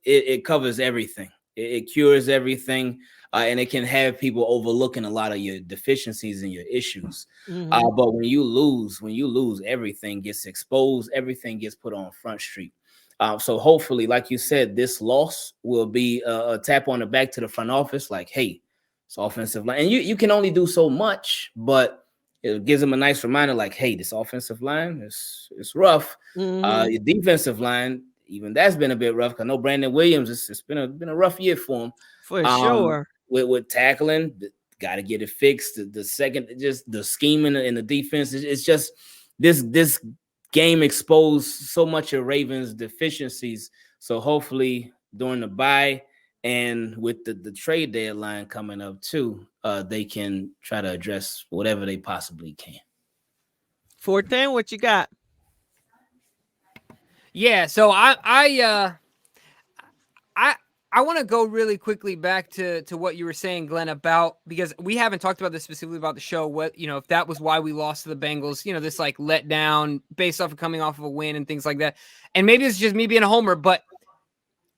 it covers everything. It cures everything, and it can have people overlooking a lot of your deficiencies and your issues. But when you lose, everything gets exposed. Everything gets put on Front Street. So hopefully, like you said, this loss will be a tap on the back to the front office. Like, hey, it's offensive line, and you can only do so much, but it gives them a nice reminder. Like, hey, this offensive line is rough. Your defensive line, even that's been a bit rough. I know Brandon Williams. It's been a rough year for him. For sure. With tackling, got to get it fixed. The second, just the scheming in the defense. It's just this game exposed so much of Ravens' deficiencies. So hopefully during the bye and with the trade deadline coming up too, they can try to address whatever they possibly can. 410, what you got? Yeah, so I want to go really quickly back to what you were saying, Glenn, about, because we haven't talked about this specifically about the show, what, if that was why we lost to the Bengals, this like let down based off of coming off of a win and things like that. And maybe it's just me being a homer, but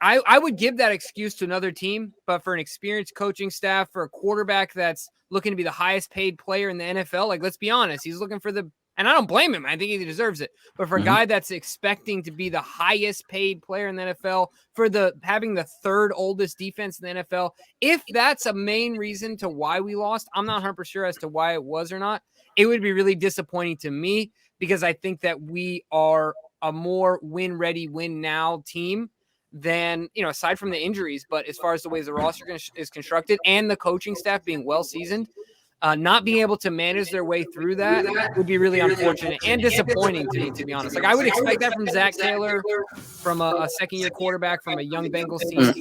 I would give that excuse to another team, but for an experienced coaching staff, for a quarterback that's looking to be the highest paid player in the NFL, like, let's be honest, he's looking for and I don't blame him. I think he deserves it. But for a guy that's expecting to be the highest paid player in the NFL, for having the third oldest defense in the NFL, if that's a main reason to why we lost, I'm not 100% sure as to why it was or not. It would be really disappointing to me, because I think that we are a more win ready, win now team than, aside from the injuries. But as far as the ways the roster is constructed and the coaching staff being well seasoned, not being able to manage their way through that would be really unfortunate and disappointing to me, to be honest. Like, I would expect that from Zach Taylor, from a second-year quarterback, from a young Bengals team,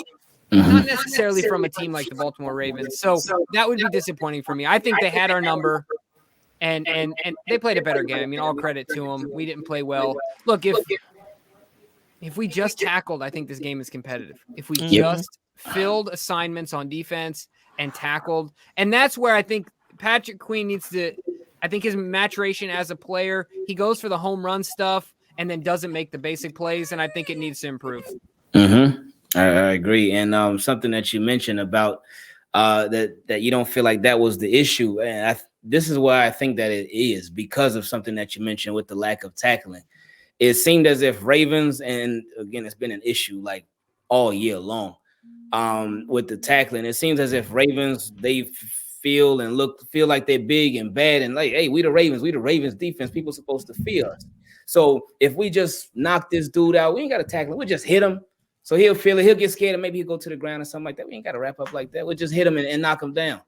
not necessarily from a team like the Baltimore Ravens. So that would be disappointing for me. I think they had our number, and they played a better game. I mean, all credit to them. We didn't play well. Look, if we just tackled, I think this game is competitive. If we just filled assignments on defense and tackled, and that's where I think Patrick Queen needs to, I think his maturation as a player, he goes for the home run stuff and then doesn't make the basic plays, and I think it needs to improve. I agree. And something that you mentioned about that you don't feel like that was the issue, and this is why I think that it is, because of something that you mentioned with the lack of tackling. It seemed as if Ravens, and again, it's been an issue like all year long with the tackling. It seems as if Ravens, they feel like they're big and bad, and like, hey, we the Ravens defense. People supposed to fear us. So if we just knock this dude out, we ain't got to tackle him. We just hit him. So he'll feel it. He'll get scared, and maybe he'll go to the ground or something like that. We ain't got to wrap up like that. We'll just hit him and knock him down.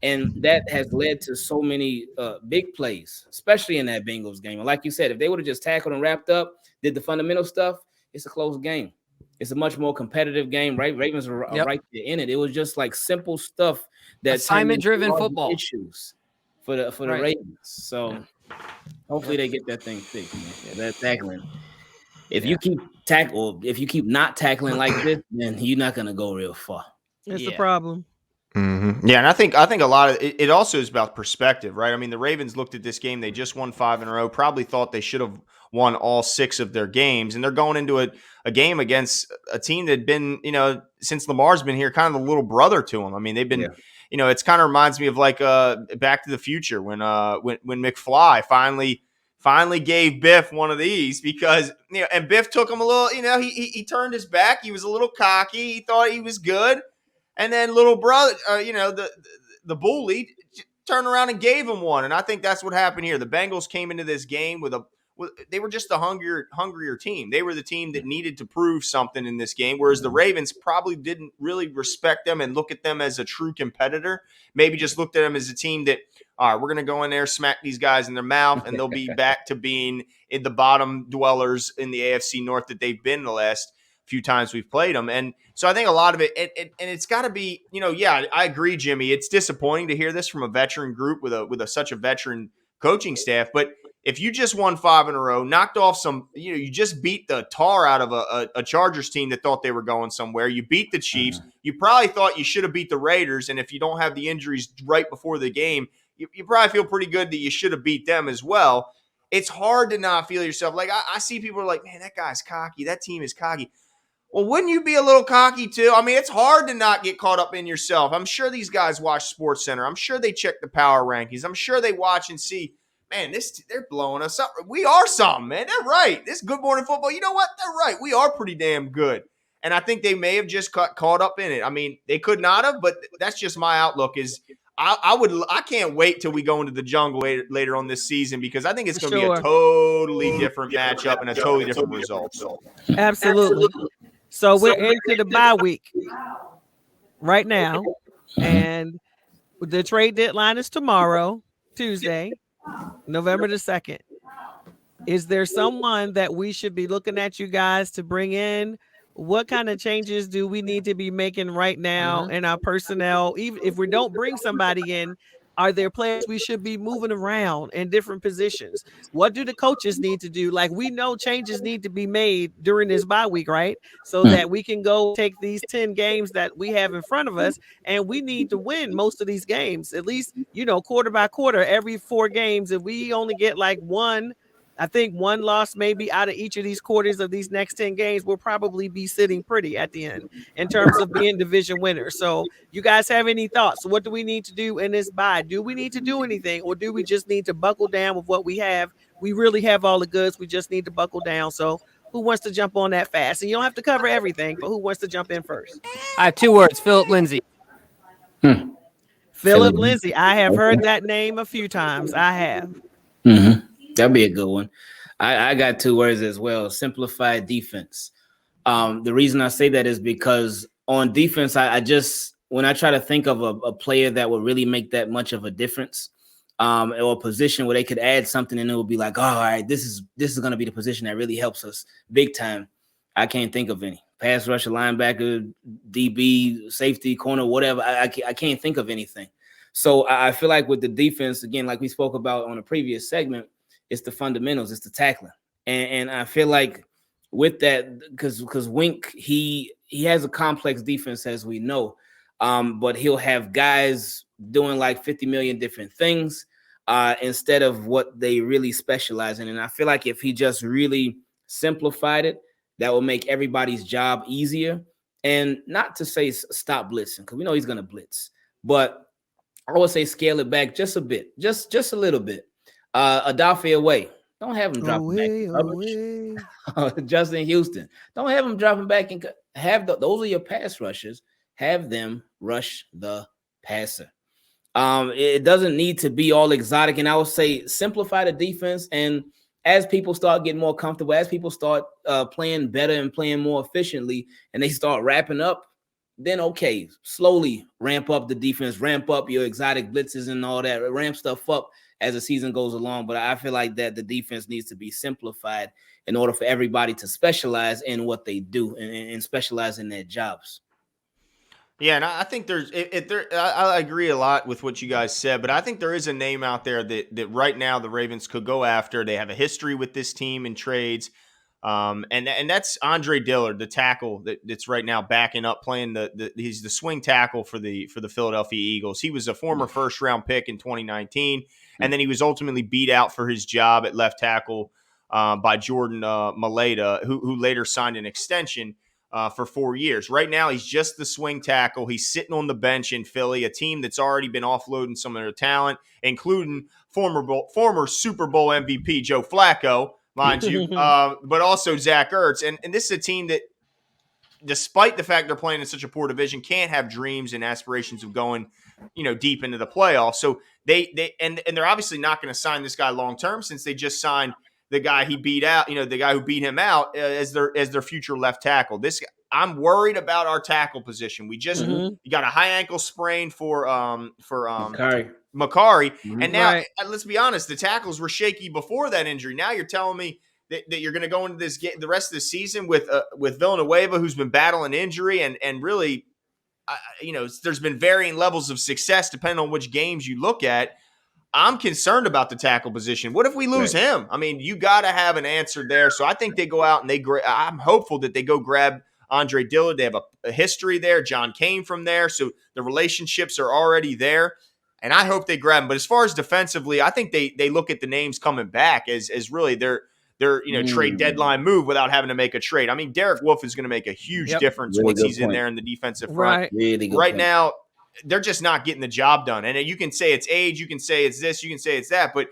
And that has led to so many big plays, especially in that Bengals game. And like you said, if they would have just tackled and wrapped up, did the fundamental stuff, it's a close game. It's a much more competitive game, right? Ravens are right there in it. It was just like simple stuff that assignment-driven football issues for the Ravens. So hopefully they get that thing fixed. Man. Yeah, that tackling. If you keep not tackling like this, then you're not gonna go real far. That's the problem. Yeah, and I think a lot of it also is about perspective, right? I mean, the Ravens looked at this game; they just won 5 in a row. Probably thought they should have won all 6 of their games, and they're going into a game against a team that had been, since Lamar's been here, kind of the little brother to them. I mean, they've been, it's kind of reminds me of like Back to the Future when McFly finally gave Biff one of these, because and Biff took him a little, he turned his back, he was a little cocky, he thought he was good. And then little brother, the bully, turned around and gave him one. And I think that's what happened here. The Bengals came into this game they were just a hungrier team. They were the team that needed to prove something in this game, whereas the Ravens probably didn't really respect them and look at them as a true competitor. Maybe just looked at them as a team that, all right, we're going to go in there, smack these guys in their mouth, and they'll be back to being in the bottom dwellers in the AFC North that they've been the last few times we've played them. And so I think a lot of it, and it's got to be, I agree, Jimmy. It's disappointing to hear this from a veteran group with such a veteran coaching staff, but if you just won 5 in a row, knocked off some, you just beat the tar out of a Chargers team that thought they were going somewhere. You beat the Chiefs. You probably thought you should have beat the Raiders. And if you don't have the injuries right before the game, you probably feel pretty good that you should have beat them as well. It's hard to not feel yourself. Like I see people are like, man, that guy's cocky. That team is cocky. Well, wouldn't you be a little cocky too? I mean, it's hard to not get caught up in yourself. I'm sure these guys watch SportsCenter. I'm sure they check the power rankings. I'm sure they watch and see, man, they're blowing us up. We are something, man. They're right. This Good Morning Football, you know what? They're right. We are pretty damn good. And I think they may have just caught up in it. I mean, they could not have, but that's just my outlook is I can't wait till we go into the jungle later on this season because I think it's going to be a totally different matchup and a totally different result. Absolutely. So we're into the bye week right now, and the trade deadline is tomorrow, Tuesday, November the 2nd. Is there someone that we should be looking at you guys to bring in? What kind of changes do we need to be making right now in our personnel? Even if we don't bring somebody in, are there players we should be moving around in different positions? What do the coaches need to do? Like, we know changes need to be made during this bye week, right? So that we can go take these 10 games that we have in front of us, and we need to win most of these games, at least, quarter by quarter, every 4 games. If we only get like one loss maybe out of each of these quarters of these next 10 games, we'll probably be sitting pretty at the end in terms of being division winners. So you guys have any thoughts? What do we need to do in this bye? Do we need to do anything, or do we just need to buckle down with what we have? We really have all the goods. We just need to buckle down. So who wants to jump on that fast? And you don't have to cover everything, but who wants to jump in first? I have 2 words, Phillip Lindsey. Phillip Lindsey. I have heard that name a few times. I have. That'd be a good one. I got 2 words as well. Simplified defense. The reason I say that is because on defense, when I try to think of a player that would really make that much of a difference, or a position where they could add something and it would be like, oh, all right, this is going to be the position that really helps us big time. I can't think of any. Pass rusher, linebacker, DB, safety, corner, whatever. I can't think of anything. So I feel like with the defense, again, like we spoke about on a previous segment, it's the fundamentals, it's the tackling. And I feel like with that, because Wink, he has a complex defense, as we know, but he'll have guys doing like 50 million different things instead of what they really specialize in. And I feel like if he just really simplified it, that will make everybody's job easier. And not to say stop blitzing, because we know he's going to blitz, but I would say scale it back just a bit, just a little bit. Adafe away. Don't have him dropping back. Justin Houston. Don't have him dropping back and those are your pass rushers. Have them rush the passer. It doesn't need to be all exotic. And I would say simplify the defense. And as people start getting more comfortable, as people start playing better and playing more efficiently, and they start wrapping up, then okay, slowly ramp up the defense, ramp up your exotic blitzes and all that, ramp stuff up as the season goes along. But I feel like that the defense needs to be simplified in order for everybody to specialize in what they do and specialize in their jobs. Yeah, and I think I agree a lot with what you guys said, but I think there is a name out there that right now the Ravens could go after. They have a history with this team in trades. And that's Andre Dillard, the tackle that's right now backing up, playing he's the swing tackle for the Philadelphia Eagles. He was a former first round pick in 2019, and then he was ultimately beat out for his job at left tackle by Jordan Maleta, who later signed an extension for 4 years. Right now, he's just the swing tackle. He's sitting on the bench in Philly, a team that's already been offloading some of their talent, including former Super Bowl MVP Joe Flacco, mind you, but also Zach Ertz. And this is a team that, despite the fact they're playing in such a poor division, can't have dreams and aspirations of going, deep into the playoffs. So they're obviously not going to sign this guy long term, since they just signed the guy he beat out, the guy who beat him out as their future left tackle. I'm worried about our tackle position. We just you got a high ankle sprain for Makari. And now, let's be honest, the tackles were shaky before that injury. Now you're telling me that you're going to go into the rest of the season with Villanueva, who's been battling injury, and really, there's been varying levels of success depending on which games you look at. I'm concerned about the tackle position. What if we lose him? I mean, you got to have an answer there. So I think they go out and I'm hopeful that they go grab Andre Dillard. They have a history there. John came from there. So the relationships are already there. And I hope they grab him. But as far as defensively, I think they look at the names coming back as really their trade deadline move without having to make a trade. I mean, Derek Wolfe is going to make a huge difference once he's in there in the defensive front. Right now, they're just not getting the job done. And you can say it's age, you can say it's this, you can say it's that, but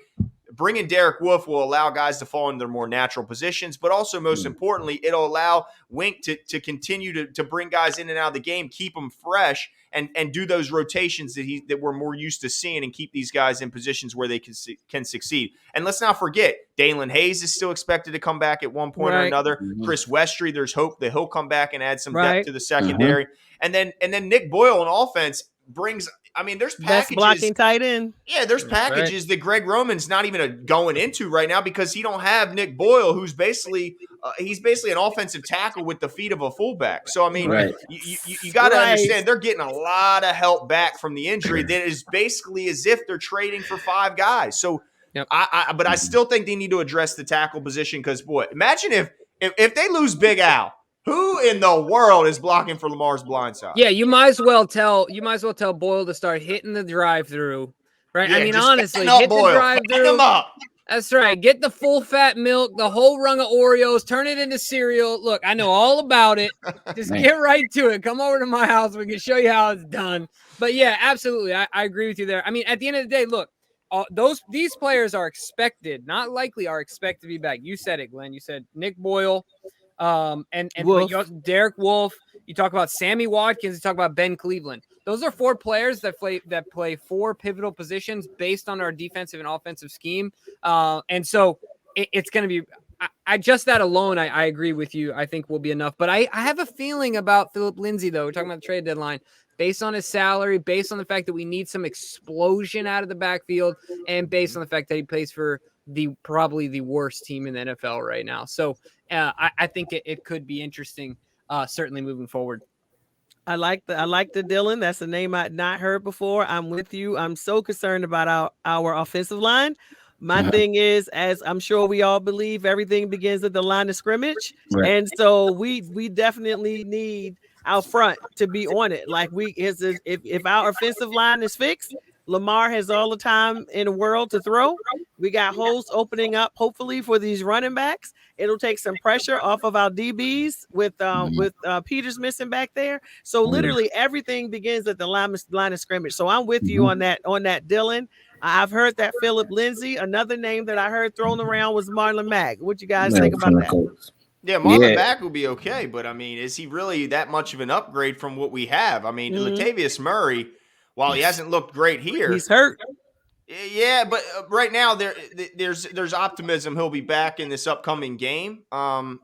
bringing Derek Wolfe will allow guys to fall into their more natural positions, but also most importantly, it'll allow Wink to continue to bring guys in and out of the game, keep them fresh, and do those rotations that we're more used to seeing and keep these guys in positions where they can succeed. And let's not forget, Dalen Hayes is still expected to come back at one point or another. Chris Westry, there's hope that he'll come back and add some depth to the secondary. And then Nick Boyle on offense brings. I mean, there's packages. Best blocking tight end. Yeah, there's packages that Greg Roman's not even going into right now because he don't have Nick Boyle, who's basically an offensive tackle with the feet of a fullback. So I mean, you got to understand they're getting a lot of help back from the injury. That is basically as if they're trading for 5 guys. So, but I still think they need to address the tackle position because boy, imagine if they lose Big Al. Who in the world is blocking for Lamar's blind side? Yeah, you might as well tell Boyle to start hitting the drive-through, right? Yeah, I mean, honestly, hit the drive-through. That's right. Get the full fat milk, the whole rung of Oreos, turn it into cereal. Look, I know all about it. Just get right to it. Come over to my house. We can show you how it's done. But yeah, absolutely. I agree with you there. I mean, at the end of the day, look, these players are expected, not likely, are expected to be back. You said it, Glenn. You said Nick Boyle. And Derek Wolfe, you talk about Sammy Watkins, you talk about Ben Cleveland. Those are 4 players that play 4 pivotal positions based on our defensive and offensive scheme. And so it's going to be, I just that alone, I agree with you. I think will be enough. But I have a feeling about Phillip Lindsey, though. We're talking about the trade deadline. Based on his salary, based on the fact that we need some explosion out of the backfield, and based on the fact that he plays for probably the worst team in the NFL right now. So I think it could be interesting, certainly moving forward. I like the Dylan. That's a name I'd not heard before. I'm with you. I'm so concerned about our offensive line. My thing is, as I'm sure we all believe, everything begins at the line of scrimmage. And so we definitely need our front to be on it. Like if our offensive line is fixed, Lamar has all the time in the world to throw. We got holes opening up, hopefully, for these running backs. It'll take some pressure off of our DBs with Peters missing back there. So literally everything begins at the line of scrimmage. So I'm with you on that, Dylan. I've heard that Phillip Lindsey, another name that I heard thrown around was Marlon Mack. What you guys think about that? Yeah, Marlon Mack will be okay, but I mean, is he really that much of an upgrade from what we have? I mean, Latavius Murray, while he hasn't looked great here, he's hurt. Yeah, but right now there's optimism he'll be back in this upcoming game. I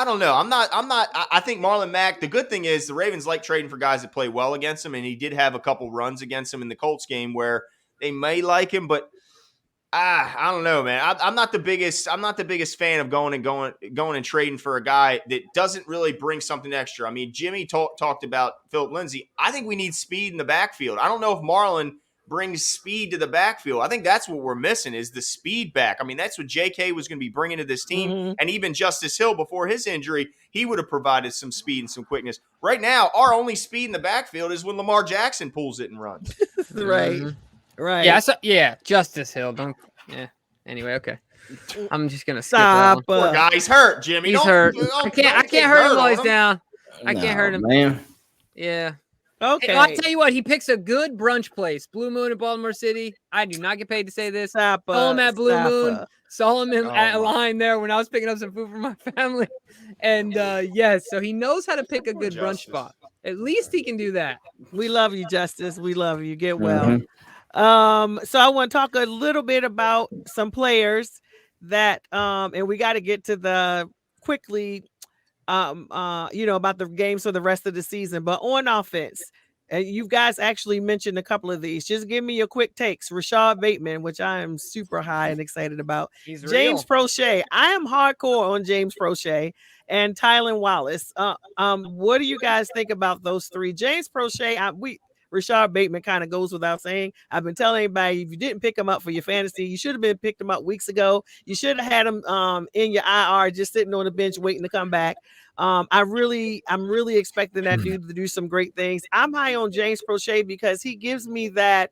don't know. I think Marlon Mack, the good thing is the Ravens like trading for guys that play well against him, and he did have a couple runs against him in the Colts game where they may like him, but I don't know, man. I'm not the biggest fan of going and trading for a guy that doesn't really bring something extra. I mean, Jimmy talked about Phillip Lindsey. I think we need speed in the backfield. I don't know if Marlon brings speed to the backfield. I think that's what we're missing is the speed back. I mean, that's what JK was going to be bringing to this team. And even Justice Hill, before his injury, he would have provided some speed and some quickness. Right now, our only speed in the backfield is when Lamar Jackson pulls it and runs. Right. Right. Yeah. Justice Hill. Anyway, okay. I'm just gonna stop. Poor guy, he's hurt, Jimmy. He's hurt. I can't hurt him while he's down. I can't hurt him. Man. Yeah. Okay. I'll tell you what. He picks a good brunch place. Blue Moon in Baltimore City. I do not get paid to say this. Saw him at Blue Moon. Saw him at a line there when I was picking up some food for my family. And yes, so he knows how to pick a good brunch spot. At least he can do that. We love you, Justice. We love you. Get well. So I want to talk a little bit about some players that and we got to get to the quickly about the games for the rest of the season, but on offense, you guys actually mentioned a couple of these. Just give me your quick takes. Rashad Bateman, which I am super high and excited about. He's James Prochet. I am hardcore on James Prochet and Tylan Wallace. What do you guys think about those three? James Prochet, Rashad Bateman kind of goes without saying. I've been telling everybody, if you didn't pick him up for your fantasy, you should have been picked him up weeks ago. You should have had him in your IR, just sitting on the bench waiting to come back. I'm really expecting that dude to do some great things. I'm high on James Prochet because he gives me that.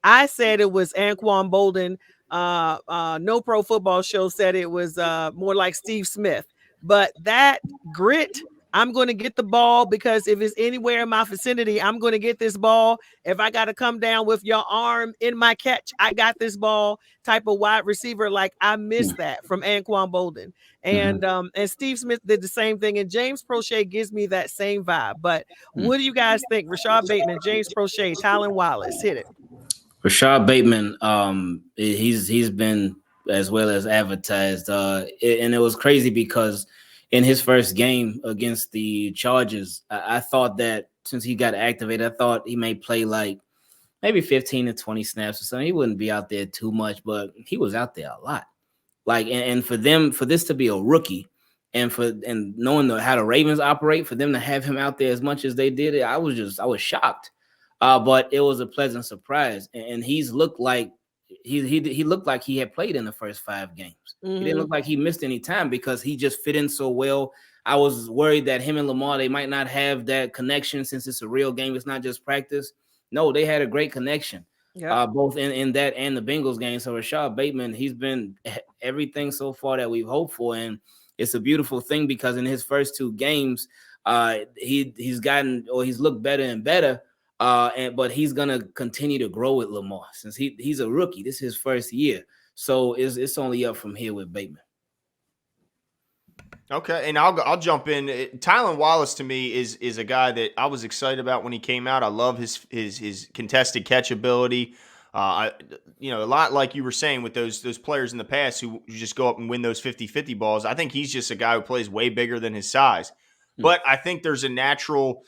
I said it was Anquan Bolden. No Pro Football Show said it was more like Steve Smith. But that grit, I'm going to get the ball because if it's anywhere in my vicinity, I'm going to get this ball. If I got to come down with your arm in my catch, I got this ball type of wide receiver. Like I miss that from Anquan Bolden. And Steve Smith did the same thing. And James Prochet gives me that same vibe. But what do you guys think? Rashad Bateman, James Prochet, Tylan Wallace, hit it. Rashad Bateman, he's been as well as advertised, and it was crazy because in his first game against the Chargers, I thought that since he got activated, I thought he may play like maybe 15 to 20 snaps or something. He wouldn't be out there too much, but he was out there a lot. Like, and for this to be a rookie, and knowing how the Ravens operate, for them to have him out there as much as they did, I was shocked. But it was a pleasant surprise, and he's looked like he looked like he had played in the first 5 games. He didn't look like he missed any time because he just fit in so well. I was worried that him and Lamar, they might not have that connection since it's a real game. It's not just practice. No, they had a great connection, both in that and the Bengals game. So Rashad Bateman, he's been everything so far that we've hoped for, and it's a beautiful thing because in his first 2 games, he's looked better and better. But he's gonna continue to grow with Lamar since he's a rookie. This is his first year, so it's only up from here with Bateman. Okay, and I'll jump in. Tylan Wallace to me is a guy that I was excited about when he came out. I love his contested catch ability. A lot like you were saying with those players in the past who just go up and win those 50-50 balls. I think he's just a guy who plays way bigger than his size. But I think there's a natural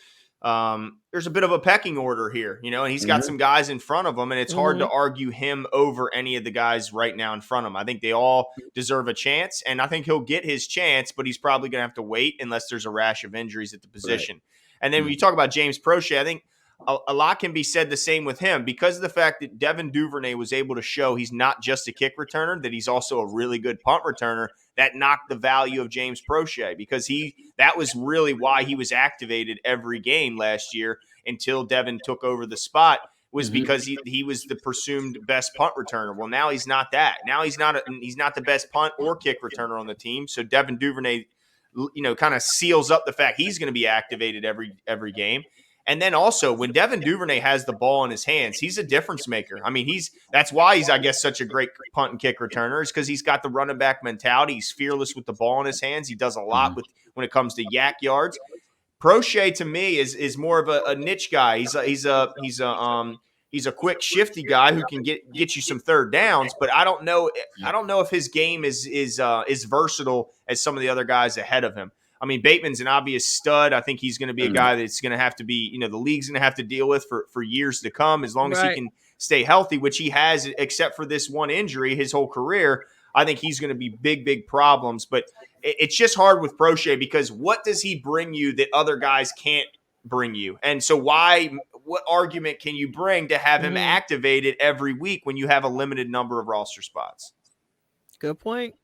there's a bit of a pecking order here, and he's got some guys in front of him, and it's hard to argue him over any of the guys right now in front of him. I think they all deserve a chance, and I think he'll get his chance, but he's probably going to have to wait unless there's a rash of injuries at the position. Right. And then when you talk about James Prochet, I think a lot can be said the same with him because of the fact that Devin Duvernay was able to show he's not just a kick returner, that he's also a really good punt returner. That knocked the value of James Prochet because that was really why he was activated every game last year until Devin took over the spot, was because he was the presumed best punt returner. Well, now he's not that. Now he's not the best punt or kick returner on the team. So Devin Duvernay, kind of seals up the fact he's going to be activated every game. And then also when Devin Duvernay has the ball in his hands, he's a difference maker. I mean, that's why he's, I guess, such a great punt and kick returner, is because he's got the running back mentality. He's fearless with the ball in his hands. He does a lot when it comes to yak yards. Prochet to me is more of a niche guy. He's a quick, shifty guy who can get you some third downs, but I don't know if his game is versatile as some of the other guys ahead of him. I mean, Bateman's an obvious stud. I think he's going to be a guy that's going to have to be, the league's going to have to deal with for years to come, as long as he can stay healthy, which he has, except for this one injury his whole career. I think he's going to be big problems. But it's just hard with Prochet because what does he bring you that other guys can't bring you? And so what argument can you bring to have him activated every week when you have a limited number of roster spots? Good point.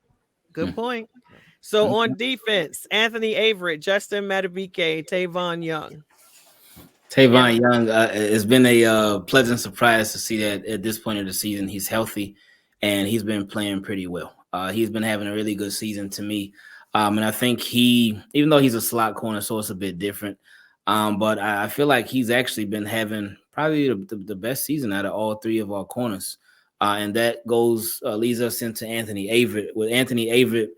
So on defense, Anthony Averett, Justin Madubuike, Tavon Young. Tavon Young, it's been a pleasant surprise to see that at this point of the season he's healthy and he's been playing pretty well. He's been having a really good season to me. And I think even though he's a slot corner, so it's a bit different, but I feel like he's actually been having probably the best season out of all 3 of our corners. And that leads us into Anthony Averett. With Anthony Averett,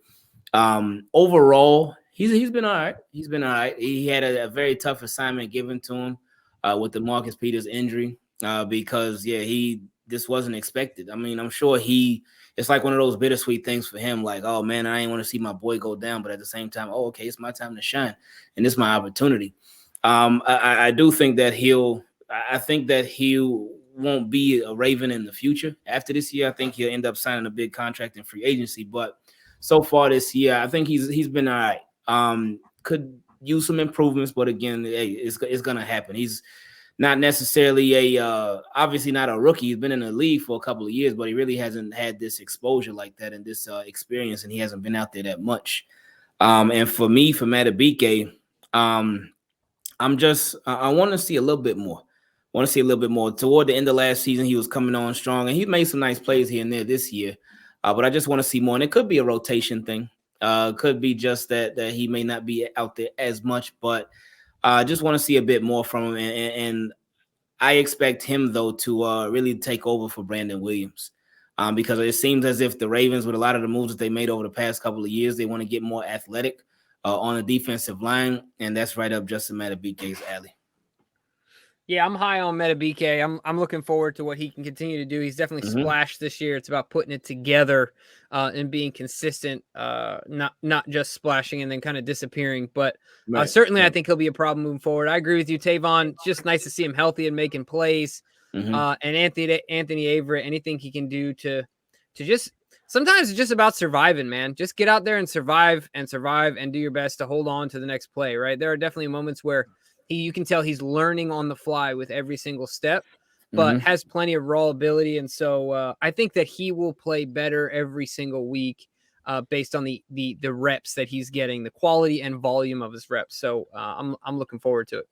overall, he's been all right. He had a very tough assignment given to him with the Marcus Peters injury because this wasn't expected. I mean, I'm sure it's like one of those bittersweet things for him. Like, oh man, I ain't want to see my boy go down, but at the same time, okay, it's my time to shine, and it's my opportunity. I do think that he won't be a Raven in the future. After this year, I think he'll end up signing a big contract in free agency, but so far this year, I think he's been all right. Could use some improvements, but again, hey, it's gonna happen. not necessarily obviously not a rookie. He's been in the league for a couple of years, but he really hasn't had this exposure like that and this experience, and he hasn't been out there that much. And for me, for Matabike, I want to see a little bit more. Toward the end of last season, he was coming on strong, and he made some nice plays here and there this year. But I just want to see more, and it could be a rotation thing. Could be just that he may not be out there as much, but I just want to see a bit more from him. And I expect him, though, to really take over for Brandon Williams. Because it seems as if the Ravens, with a lot of the moves that they made over the past couple of years, they want to get more athletic on the defensive line, and that's right up Justin Matabike's alley. Yeah, I'm high on Matabike. I'm looking forward to what he can continue to do. He's definitely splashed this year. It's about putting it together and being consistent, not just splashing and then kind of disappearing. But certainly, I think he'll be a problem moving forward. I agree with you, Tavon. It's just nice to see him healthy and making plays. And Anthony Averett, anything he can do to just sometimes it's just about surviving, man. Just get out there and survive and do your best to hold on to the next play. Right? There are definitely moments where you can tell he's learning on the fly with every single step, but has plenty of raw ability. And so I think that he will play better every single week based on the reps that he's getting, the quality and volume of his reps. So I'm looking forward to it.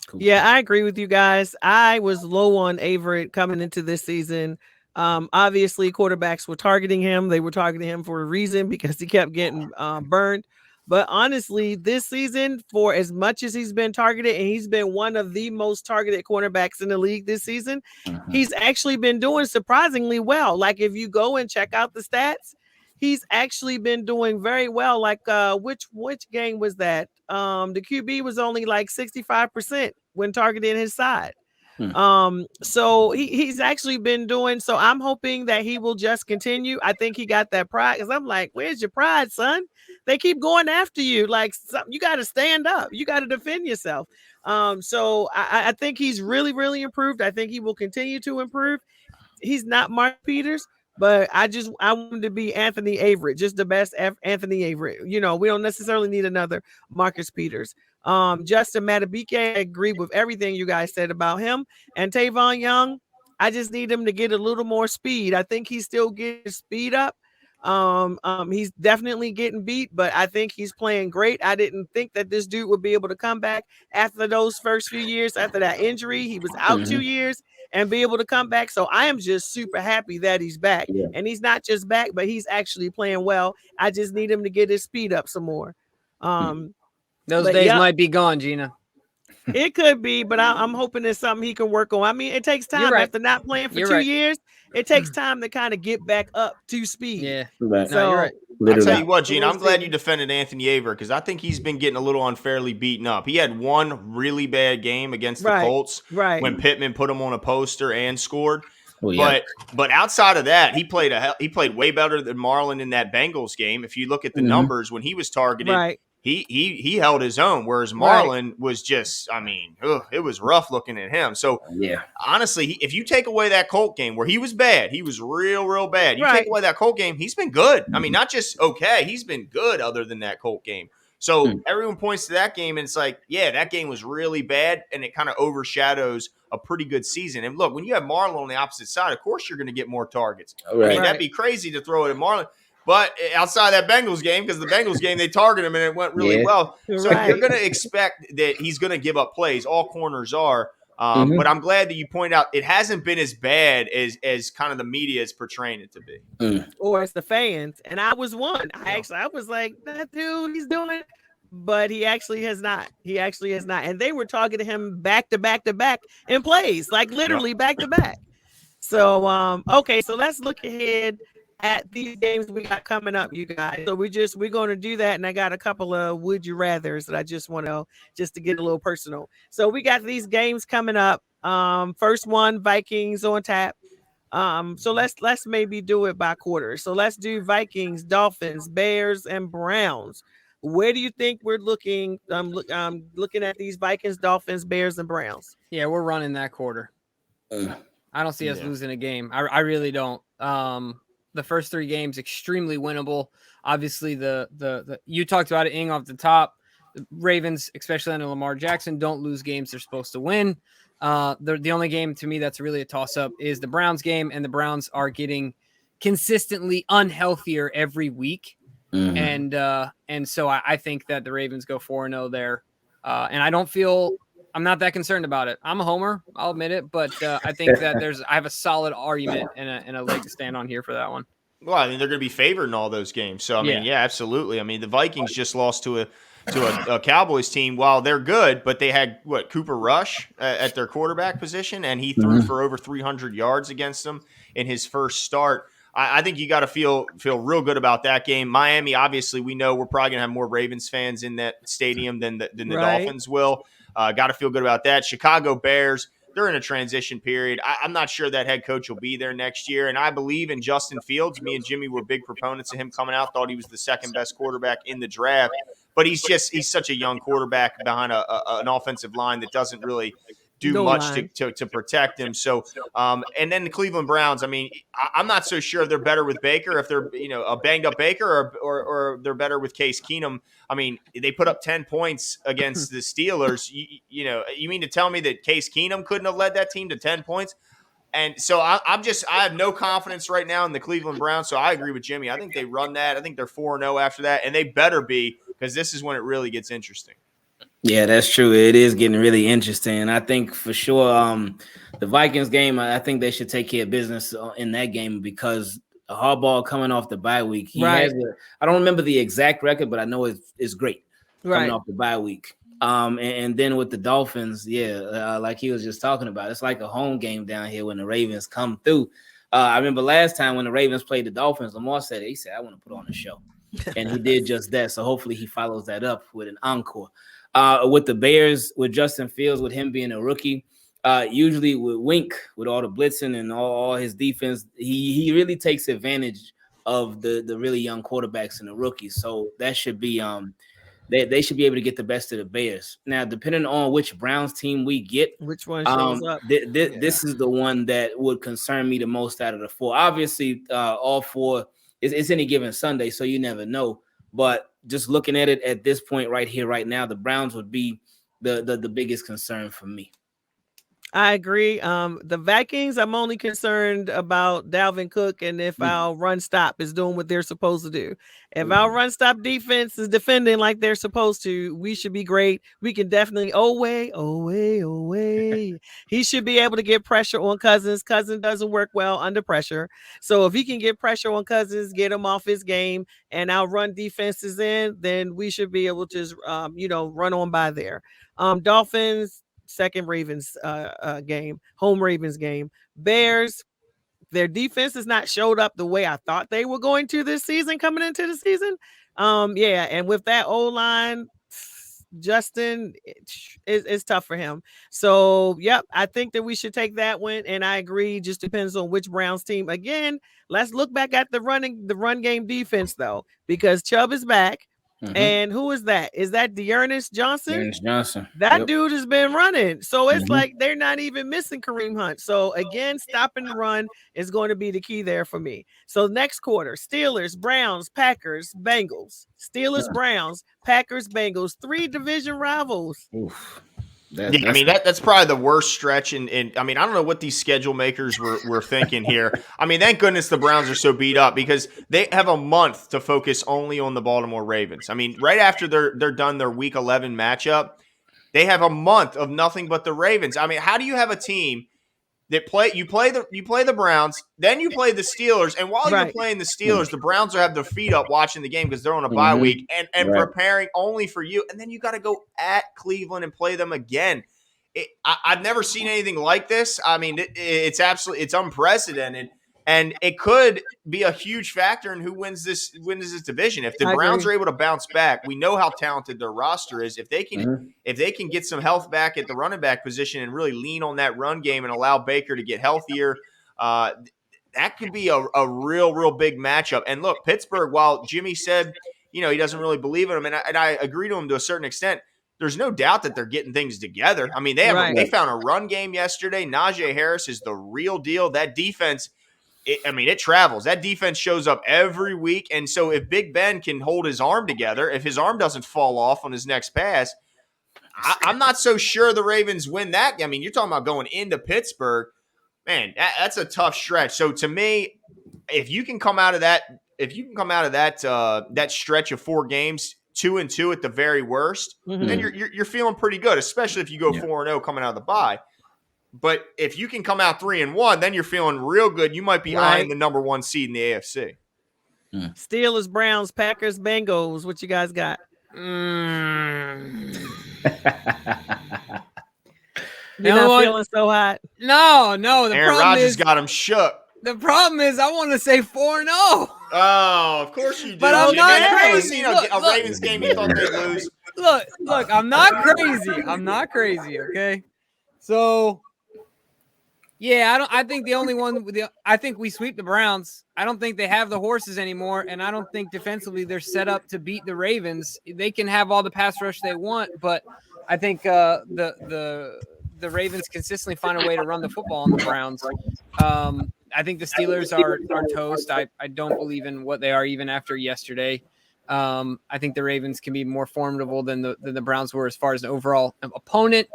Cool. Yeah, I agree with you guys. I was low on Averett coming into this season. Obviously, quarterbacks were targeting him. They were targeting him for a reason because he kept getting burned. But honestly, this season, for as much as he's been targeted, and he's been one of the most targeted cornerbacks in the league this season, he's actually been doing surprisingly well. Like if you go and check out the stats, he's actually been doing very well. Like which game was that? The QB was only like 65% when targeting his side. So he's actually been doing, so I'm hoping that he will just continue. I think he got that pride because I'm like, where's your pride, son? They keep going after you. Like you got to stand up. You got to defend yourself. So I think he's really, really improved. I think he will continue to improve. He's not Mark Peters, but I want him to be Anthony Averett, just the best Anthony Averett. You know, we don't necessarily need another Marcus Peters. Justin Matabike, I agree with everything you guys said about him. And Tavon Young, I just need him to get a little more speed. I think he's still getting his speed up. He's definitely getting beat, but I think he's playing great. I didn't think that this dude would be able to come back after those first few years, after that injury. He was out 2 years and be able to come back. So I am just super happy that he's back. Yeah. And he's not just back, but he's actually playing well. I just need him to get his speed up some more. Those days might be gone, Gina. It could be, but I'm hoping it's something he can work on. I mean, it takes time after not playing for 2 years. It takes time to kind of get back up to speed. Yeah. Right. So, you're right. I'll tell you what, Gene, I'm glad you defended Anthony Averett because I think he's been getting a little unfairly beaten up. He had one really bad game against the Colts when Pittman put him on a poster and scored. Oh, yeah. But outside of that, he played way better than Marlon in that Bengals game. If you look at the numbers when he was targeted, he held his own, whereas Marlon was just, I mean, it was rough looking at him. So, honestly, if you take away that Colt game where he was bad, he was real, real bad. You take away that Colt game, he's been good. I mean, not just okay, he's been good other than that Colt game. So, everyone points to that game, and it's like, yeah, that game was really bad, and it kind of overshadows a pretty good season. And look, when you have Marlon on the opposite side, of course you're going to get more targets. Right. I mean, that'd be crazy to throw it at Marlon. But outside that Bengals game, because the Bengals game, they targeted him and it went really well. So you're going to expect that he's going to give up plays. All corners are. But I'm glad that you point out it hasn't been as bad as kind of the media is portraying it to be. Or as the fans. And I was one. I was like, that dude, he's doing it. But he actually has not. And they were targeting him back to back to back in plays, like literally back to back. So, okay, so let's look ahead at these games we got coming up, you guys. So we're going to do that. And I got a couple of would you rathers that I just want to get a little personal. So we got these games coming up. First one, Vikings on tap. So let's maybe do it by quarter. So let's do Vikings, Dolphins, Bears, and Browns. Where do you think we're looking? Looking at these Vikings, Dolphins, Bears, and Browns. Yeah, we're running that quarter. I don't see us losing a game. I really don't. The first 3 games extremely winnable. Obviously, the you talked about it, Ing, off the top. The Ravens, especially under Lamar Jackson, don't lose games they're supposed to win. The only game to me that's really a toss-up is the Browns game, and the Browns are getting consistently unhealthier every week. And so I think that the Ravens go 4-0 there. And I'm not that concerned about it. I'm a homer, I'll admit it, but I think that I have a solid argument and a leg to stand on here for that one. Well, I mean, they're going to be favored in all those games. So, I mean, yeah, absolutely. I mean, the Vikings just lost to a Cowboys team. While they're good, but they had, Cooper Rush at their quarterback position, and he threw for over 300 yards against them in his first start. I think you got to feel real good about that game. Miami, obviously, we know we're probably going to have more Ravens fans in that stadium than the Dolphins will. Got to feel good about that. Chicago Bears, they're in a transition period. I'm not sure that head coach will be there next year. And I believe in Justin Fields. Me and Jimmy were big proponents of him coming out, thought he was the second best quarterback in the draft. But he's such a young quarterback behind an offensive line that doesn't really do much to protect him. So, and then the Cleveland Browns, I mean, I'm not so sure if they're better with Baker, if they're, a banged up Baker or they're better with Case Keenum. I mean, they put up 10 points against the Steelers. You mean to tell me that Case Keenum couldn't have led that team to 10 points? And so I have no confidence right now in the Cleveland Browns. So I agree with Jimmy. I think they run that. I think they're 4-0 after that, and they better be, because this is when it really gets interesting. Yeah, that's true. It is getting really interesting. I think for sure the Vikings game, I think they should take care of business in that game because Harbaugh coming off the bye week. He has I don't remember the exact record, but I know it's great coming off the bye week. And then with the Dolphins, like he was just talking about, it's like a home game down here when the Ravens come through. I remember last time when the Ravens played the Dolphins, Lamar said, I want to put on a show. And he did just that. So hopefully he follows that up with an encore. With the Bears, with Justin Fields, with him being a rookie, usually with Wink, with all the blitzing and all his defense, he really takes advantage of the really young quarterbacks and the rookies. So that should be they should be able to get the best of the Bears. Now, depending on which Browns team we get, which one shows up, this is the one that would concern me the most out of the four. Obviously, all four it's any given Sunday, so you never know. But just looking at it at this point right here, right now, the Browns would be the biggest concern for me. I agree. The Vikings, I'm only concerned about Dalvin Cook and if our run stop is doing what they're supposed to do. If our run stop defense is defending like they're supposed to, we should be great. We can definitely he should be able to get pressure on Cousins. Cousins doesn't work well under pressure. So if he can get pressure on Cousins, get him off his game, and our run defense is in, then we should be able to run on by there. Dolphins, second Ravens game, home Ravens game. Bears, their defense has not showed up the way I thought they were going to this season, coming into the season. And with that O-line, Justin, it's tough for him. So, I think that we should take that one, and I agree. Just depends on which Browns team. Again, let's look back at the run game defense, though, because Chubb is back. And who is that? Is that Dearness Johnson? Dearness Johnson. That dude has been running. So it's like they're not even missing Kareem Hunt. So again, stopping the run is going to be the key there for me. So next quarter, Steelers, Browns, Packers, Bengals. Steelers, Browns, Packers, Bengals. 3 division rivals. Oof. I mean, that's probably the worst stretch. And I mean, I don't know what these schedule makers were thinking here. I mean, thank goodness the Browns are so beat up because they have a month to focus only on the Baltimore Ravens. I mean, right after they're done their Week 11 matchup, they have a month of nothing but the Ravens. I mean, how do you have a team that you play the Browns, then you play the Steelers, and while you're playing the Steelers, the Browns will have their feet up watching the game because they're on a bye week and preparing only for you, and then you got to go at Cleveland and play them again. I've never seen anything like this. I mean, it's unprecedented, and it could be a huge factor in who wins this division. If the Browns are able to bounce back, we know how talented their roster is. If they can get some health back at the running back position and really lean on that run game and allow Baker to get healthier, that could be a real big matchup. And look, Pittsburgh, while Jimmy said, he doesn't really believe in them, and I agree to him to a certain extent, there's no doubt that they're getting things together. I mean, they found a run game yesterday. Najee Harris is the real deal. That defense, it travels. That defense shows up every week. And so if Big Ben can hold his arm together, if his arm doesn't fall off on his next pass, I'm not so sure the Ravens win that. I mean, you're talking about going into Pittsburgh. Man, that's a tough stretch. So to me, if you can come out of that, that stretch of 4 games, 2-2 at the very worst, then you're feeling pretty good, especially if you go 4-0 coming out of the bye. But if you can come out 3-1, then you're feeling real good. You might be eyeing the number 1 seed in the AFC. Steelers, Browns, Packers, Bengals. What you guys got? You're not feeling so hot. No. The Aaron problem Rodgers is got him shook. The problem is I want to say 4-0. Oh, of course you do. But I'm not crazy. A Ravens game you thought they'd lose. Look, I'm not crazy. Okay, so yeah, I think the only one I think we sweep the Browns. I don't think they have the horses anymore, and I don't think defensively they're set up to beat the Ravens. They can have all the pass rush they want, but I think the Ravens consistently find a way to run the football on the Browns. I think the Steelers are toast. I don't believe in what they are even after yesterday. I think the Ravens can be more formidable than the Browns were as far as an overall opponent.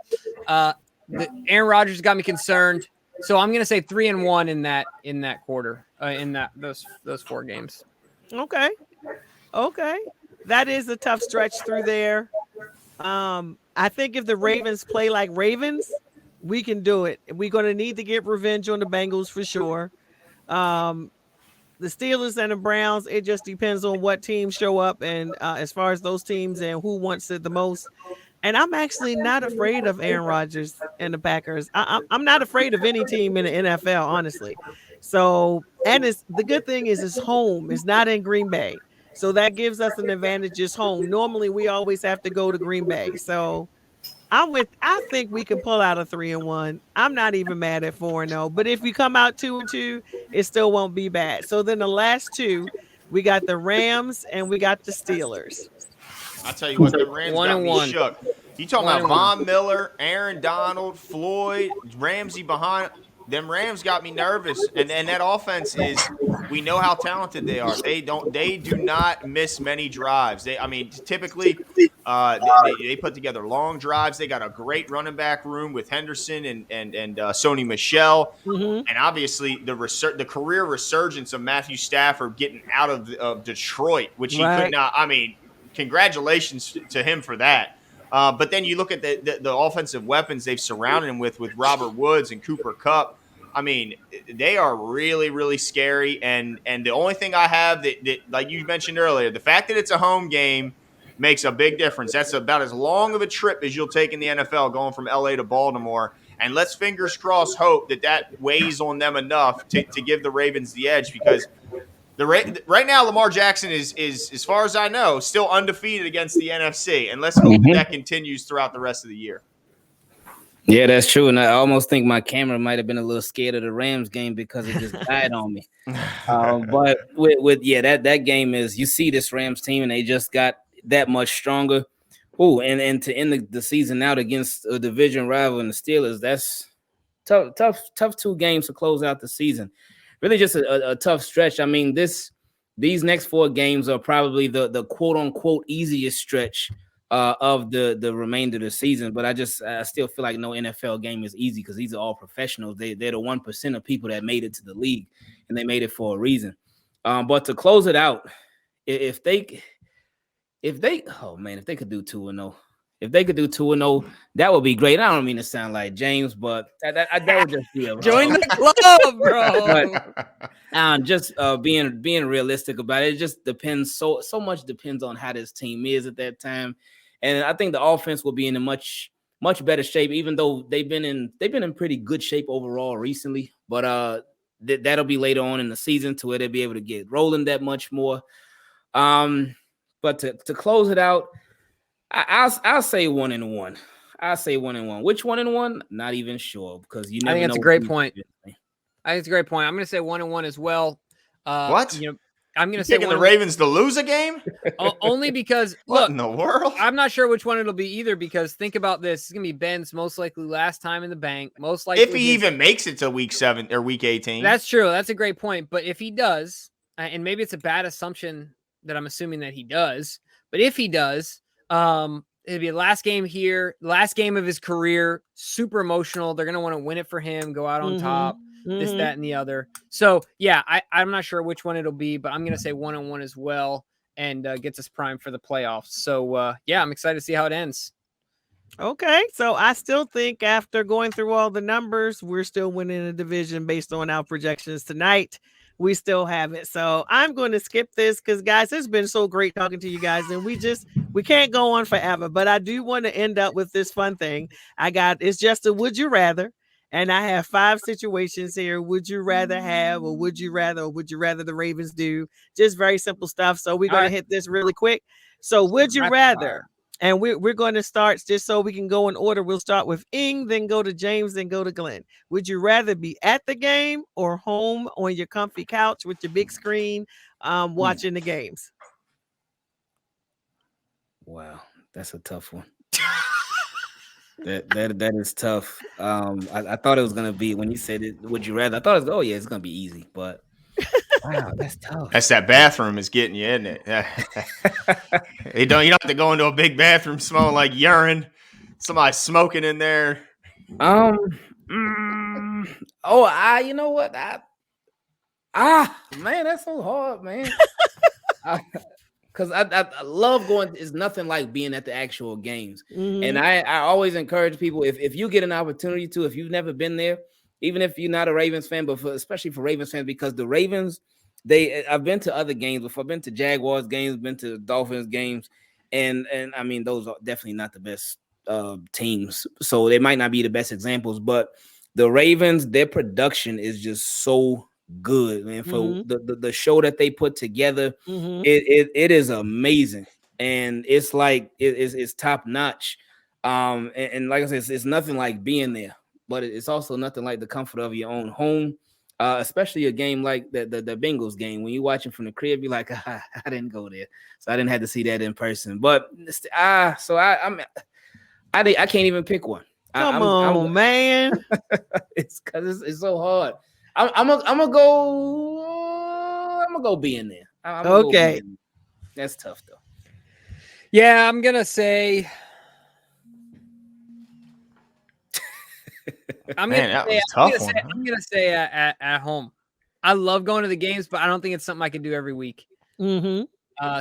Aaron Rodgers got me concerned, so I'm going to say 3-1 in that quarter, in those 4 games. Okay, that is a tough stretch through there. I think if the Ravens play like Ravens, we can do it. We're going to need to get revenge on the Bengals for sure. The Steelers and the Browns, it just depends on what teams show up and as far as those teams and who wants it the most. And I'm actually not afraid of Aaron Rodgers and the Packers. I'm not afraid of any team in the NFL, honestly. So, and the good thing is it's home. It's not in Green Bay. So that gives us an advantage. It's home. Normally, we always have to go to Green Bay. So I think we can pull out a 3-1. I'm not even mad at 4-0. But if we come out 2-2, it still won't be bad. So then the last 2, we got the Rams and we got the Steelers. I tell you what, the Rams got me shook. You talking about Von Miller, Aaron Donald, Floyd, Ramsey behind. Them Rams got me nervous, and that offense is. We know how talented they are. They do not miss many drives. Typically, they put together long drives. They got a great running back room with Henderson and Sony Michel, and obviously the career resurgence of Matthew Stafford getting out of Detroit, which he could not. Congratulations to him for that. But then you look at the offensive weapons they've surrounded him with Robert Woods and Cooper Kupp. I mean, they are really, really scary. And the only thing I have that, like you mentioned earlier, the fact that it's a home game makes a big difference. That's about as long of a trip as you'll take in the NFL going from LA to Baltimore. And let's fingers crossed hope that weighs on them enough to give the Ravens the edge, because right now Lamar Jackson is, as far as I know, still undefeated against the NFC. And let's hope that continues throughout the rest of the year. Yeah, that's true. And I almost think my camera might have been a little scared of the Rams game because it just died on me. But with that game is, you see this Rams team and they just got that much stronger. Oh, and to end the season out against a division rival in the Steelers, that's tough 2 games to close out the season. Really just a tough stretch. I mean, these next 4 games are probably the quote unquote easiest stretch of the remainder of the season, but I still feel like no NFL game is easy because these are all professionals. They're the 1% of people that made it to the league, and they made it for a reason. But to close it out, if they could do 2-0, if they could do 2-0, that would be great. I don't mean to sound like James, but that would just be join the club, bro. But just being realistic about it, it just depends. So much depends on how this team is at that time. And I think the offense will be in a much better shape, even though they've been in pretty good shape overall recently. But that'll be later on in the season to where they'll be able to get rolling that much more. But to close it out, I'll say 1-1. I'll say 1-1. Which 1-1? Not even sure, because you never know. I think that's a great point. I think it's a great point. I'm going to say 1-1 as well. What? I'm going to say the Ravens to lose a game? Only because what in the world? I'm not sure which one it'll be either, because think about this. It's going to be Ben's most likely last time in the bank. Most likely, if he even makes it to week 7 or week 18. That's true. That's a great point. But if he does, and maybe it's a bad assumption that I'm assuming that he does, but if he does, it'll be the last game here, last game of his career, super emotional. They're going to want to win it for him, go out on top, this, that, and the other. So, yeah, I'm not sure which one it'll be, but I'm going to say 1-1 as well, and gets us primed for the playoffs. So, yeah, I'm excited to see how it ends. Okay, so I still think after going through all the numbers, we're still winning the division based on our projections tonight. We still have it. So I'm going to skip this because, guys, it's been so great talking to you guys, and we can't go on forever. But I do want to end up with this fun thing. It's just a would you rather. And I have 5 situations here. Would you rather have, or would you rather the Ravens do? Just very simple stuff. So we're going to hit this really quick. So would you rather? And we're going to start just so we can go in order. We'll start with Ing, then go to James, then go to Glenn. Would you rather be at the game or home on your comfy couch with your big screen watching the games? Wow, that's a tough one. that is tough. I thought it was gonna be, when you said it, would you rather? I thought it was, it's gonna be easy, but wow, that's tough. That's that bathroom is getting you, isn't it? You don't have to go into a big bathroom smelling like urine. Somebody smoking in there. You know what? Man, that's so hard, man. Because I love going. It's nothing like being at the actual games. And I always encourage people, if you get an opportunity to, if you've never been there, even if you're not a Ravens fan, but especially for Ravens fans, because the Ravens, I've been to other games before. I've been to Jaguars games, been to Dolphins games, and I mean, those are definitely not the best teams. So they might not be the best examples, but the Ravens, their production is just so good, man. For the show that they put together, it is amazing, and it's like it's top notch. And like I said, it's nothing like being there, but it's also nothing like the comfort of your own home. Especially a game like the Bengals game, when you're watching from the crib, you're like, I didn't go there, so I didn't have to see that in person. But I can't even pick one. Come on, man. It's because it's so hard. I'm gonna go being there. Okay. That's tough though. Yeah, I'm gonna say. I'm gonna say at home. I love going to the games, but I don't think it's something I can do every week.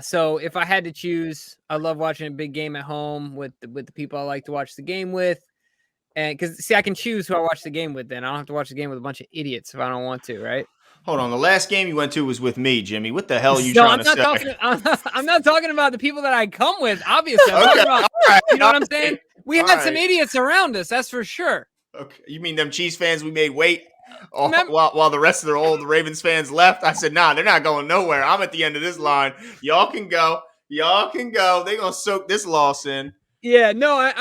So if I had to choose, I love watching a big game at home with the people I like to watch the game with. And because I can choose who I watch the game with, then I don't have to watch the game with a bunch of idiots if I don't want to, right? Hold on, the last game you went to was with me, Jimmy. What the hell are you trying to say? I'm not talking about the people that I come with, obviously. I'm talking about, you know what I'm saying? We had some idiots around us, that's for sure. Okay, you mean them Chiefs fans we made wait while the rest of the Ravens fans left? I said, nah, they're not going nowhere. I'm at the end of this line. Y'all can go. They're gonna soak this loss in. Yeah, no,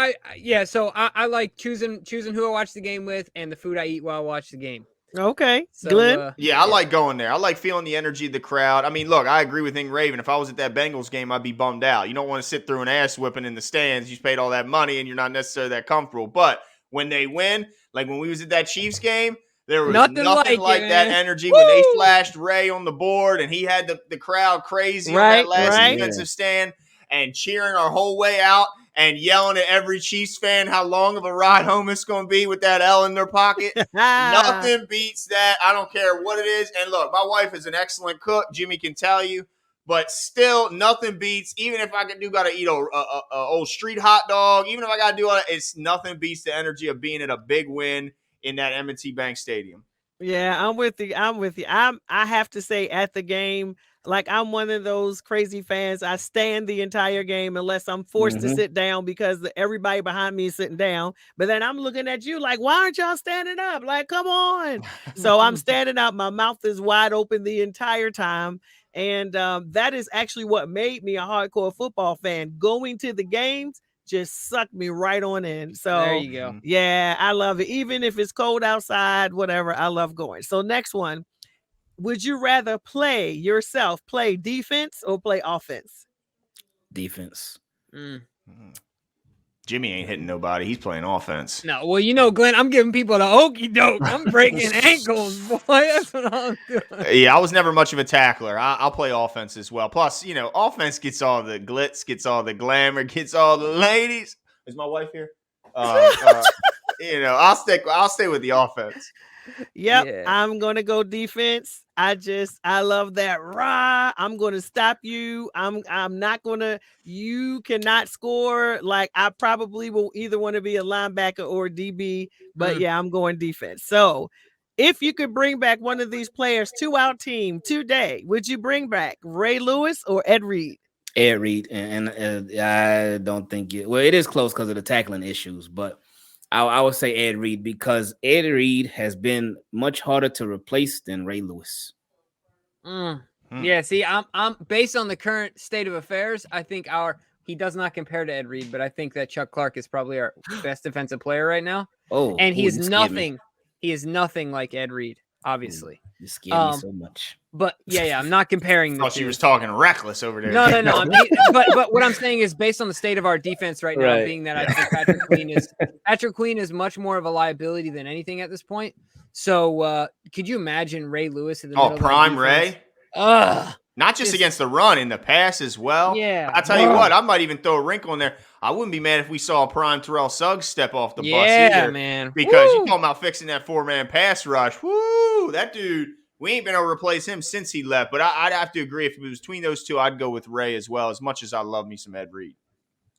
so I like choosing who I watch the game with and the food I eat while I watch the game. Okay, so, Glenn? I like going there. I like feeling the energy of the crowd. I mean, look, I agree with Raven. If I was at that Bengals game, I'd be bummed out. You don't want to sit through an ass whipping in the stands. You paid all that money and you're not necessarily that comfortable. But when they win, like when we was at that Chiefs game, there was nothing like that energy. Woo! When they flashed Ray on the board and he had the crowd crazy on that last defensive stand and cheering our whole way out and yelling at every Chiefs fan how long of a ride home it's going to be with that L in their pocket. Nothing beats that. I don't care what it is. And look, my wife is an excellent cook. Jimmy can tell you. But still, nothing beats, even if I got to eat a old street hot dog, even if I got to do all that, it's nothing beats the energy of being at a big win in that M&T Bank Stadium. Yeah, I'm with you. I have to say at the game, like I'm one of those crazy fans. I stand the entire game unless I'm forced to sit down because everybody behind me is sitting down. But then I'm looking at you like, why aren't y'all standing up? Like, come on. So I'm standing up. My mouth is wide open the entire time. And that is actually what made me a hardcore football fan. Going to the games just sucked me right on in. So there you go. Yeah, I love it. Even if it's cold outside, whatever, I love going. So next one, would you rather play defense or play offense? Defense. Jimmy ain't hitting nobody. He's playing offense. No, well, Glenn, I'm giving people the okey doke. I'm breaking ankles, boy. That's what I'm doing. Yeah, I was never much of a tackler. I'll play offense as well. Plus, offense gets all the glitz, gets all the glamour, gets all the ladies. Is my wife here? I'll stay with the offense. Yep, Yeah. I'm gonna go defense. I love that rah. I'm gonna stop you. I'm not gonna. You cannot score. Like I probably will either want to be a linebacker or a DB. But yeah, I'm going defense. So, if you could bring back one of these players to our team today, would you bring back Ray Lewis or Ed Reed? Ed Reed, and I don't think it. Well, it is close because of the tackling issues, but I would say Ed Reed because Ed Reed has been much harder to replace than Ray Lewis. Yeah, see, I'm based on the current state of affairs. I think he does not compare to Ed Reed, but I think that Chuck Clark is probably our best defensive player right now. And he is nothing. He is nothing like Ed Reed, obviously. You scared me so much. But yeah, I'm not comparing. I thought she was talking reckless over there. No. But what I'm saying is based on the state of our defense right now, being that I think Patrick Queen is much more of a liability than anything at this point. So could you imagine Ray Lewis in the middle prime Ray? Not just against the run, in the pass as well. Yeah. I'll tell you what, I might even throw a wrinkle in there. I wouldn't be mad if we saw a prime Terrell Suggs step off the bus either. Yeah, man. Because you're talking about fixing that 4-man pass rush. Woo! That dude, we ain't been able to replace him since he left. But I'd have to agree. If it was between those two, I'd go with Ray as well, as much as I love me some Ed Reed.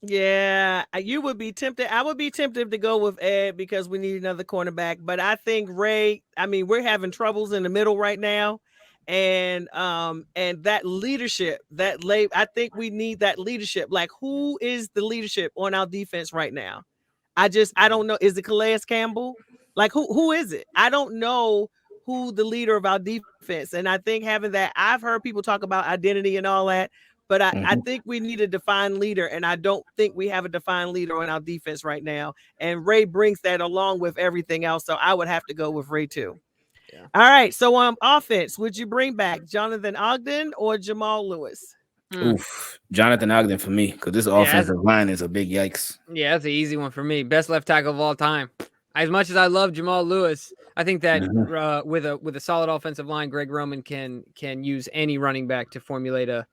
Yeah, you would be tempted. I would be tempted to go with Ed because we need another cornerback. But I think Ray, we're having troubles in the middle right now. And that leadership, I think we need that leadership. Like, who is the leadership on our defense right now? I don't know. Is it Calais Campbell? Like, who is it? I don't know who the leader of our defense. And I think having that, I've heard people talk about identity and all that, but I think we need a defined leader. And I don't think we have a defined leader on our defense right now. And Ray brings that along with everything else. So I would have to go with Ray too. Yeah. All right. So offense, would you bring back Jonathan Ogden or Jamal Lewis? Oof, Jonathan Ogden for me, because this offensive line is a big yikes. Yeah, that's an easy one for me. Best left tackle of all time. As much as I love Jamal Lewis, I think that with a solid offensive line, Greg Roman can use any running back to formulate a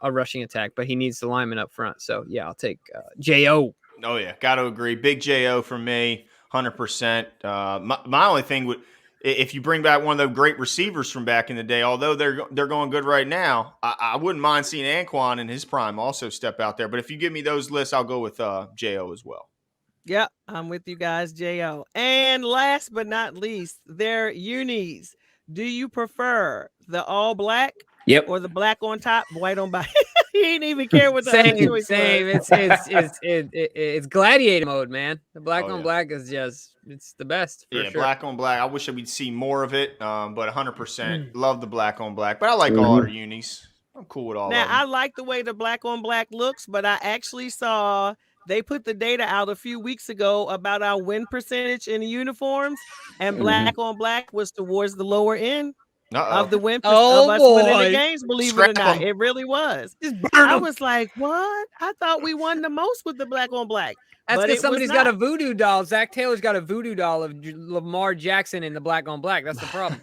rushing attack, but he needs the lineman up front. So yeah, I'll take J.O. Oh yeah, got to agree. Big J.O. for me, 100%. My only thing would, if you bring back one of the great receivers from back in the day, although they're going good right now, I wouldn't mind seeing Anquan in his prime also step out there. But if you give me those lists, I'll go with J.O. as well. Yep, I'm with you guys, J.O. And last but not least, their unis. Do you prefer the all black or the black on top, white on bottom? He didn't even care what the other choice was. It's gladiator mode, man. The black on black is just, it's the best. For sure. Black on black. I wish we'd see more of it, but 100% love the black on black. But I like all our unis. I'm cool with all of them. Now, I like the way the black on black looks, but I actually saw they put the data out a few weeks ago about our win percentage in the uniforms, and black on black was towards the lower end of the win percentage of us winning the games, believe it or not. It really was. I was like, what? I thought we won the most with the black on black. That's because somebody's got a voodoo doll. Zach Taylor's got a voodoo doll of Lamar Jackson in the black on black. That's the problem.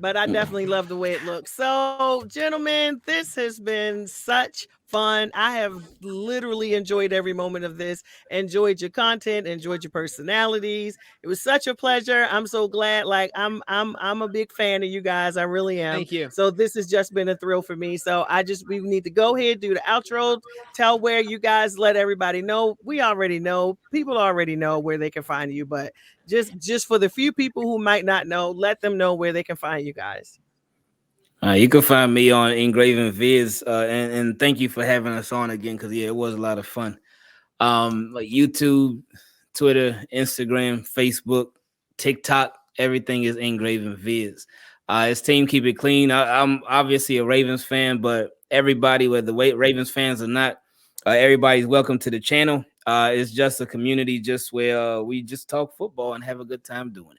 But I definitely love the way it looks. So, gentlemen, this has been such fun. I have literally enjoyed every moment of this. Enjoyed your content, enjoyed your personalities. It was such a pleasure. I'm so glad. Like, I'm a big fan of you guys. I really am. Thank you. So this has just been a thrill for me. So we need to go ahead, do the outro, tell where you guys, let everybody know. We already know. People already know where they can find you, but just for the few people who might not know, let them know where they can find you guys. You can find me on INGRAVENS, and thank you for having us on again, because it was a lot of fun. Like YouTube, Twitter, Instagram, Facebook, TikTok, everything is INGRAVENS. It's Team Keep It Clean. I'm obviously a Ravens fan, but everybody, whether Ravens fans or not, everybody's welcome to the channel. It's just a community just where we just talk football and have a good time doing it.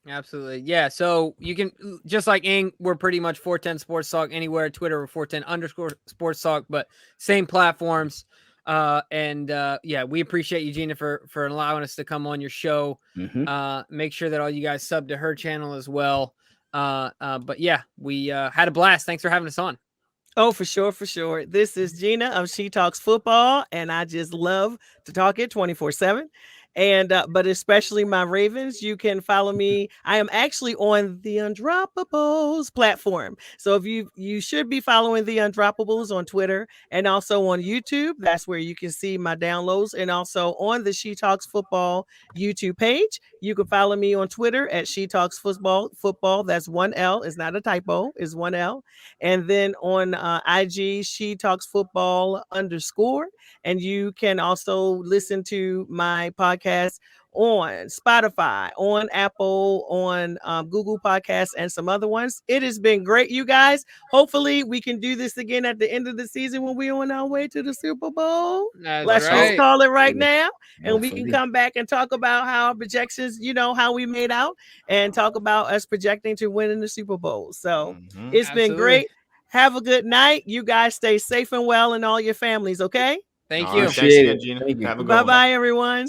Absolutely. Yeah. So you can, just like Ing, we're pretty much 410 Sports Talk anywhere. Twitter, we're 410_Sports Talk, but same platforms. Yeah, we appreciate you, Gina, for allowing us to come on your show. Make sure that all you guys sub to her channel as well. But yeah, we had a blast. Thanks for having us on. Oh, for sure, for sure. This is Gina of She Talks Football, and I just love to talk it 24/7. And but especially my Ravens, you can follow me. I am actually on the Undroppables platform. So if you should be following the Undroppables on Twitter and also on YouTube. That's where you can see my downloads, and also on the She Talks Football YouTube page. You can follow me on Twitter at She Talks Football. That's one L. It's not a typo. It's one L. And then on IG, She Talks Football _ and you can also listen to my podcast on Spotify, on Apple, on Google Podcasts, and some other ones. It has been great, you guys. Hopefully, we can do this again at the end of the season when we're on our way to the Super Bowl. Let's just call it right now, and we can come back and talk about how our projections, how we made out, and talk about us projecting to win in the Super Bowl. So it's been great. Have a good night. You guys stay safe and well, and all your families, okay? Thank you. Thanks again, Gina. Have a good one. Bye-bye, everyone.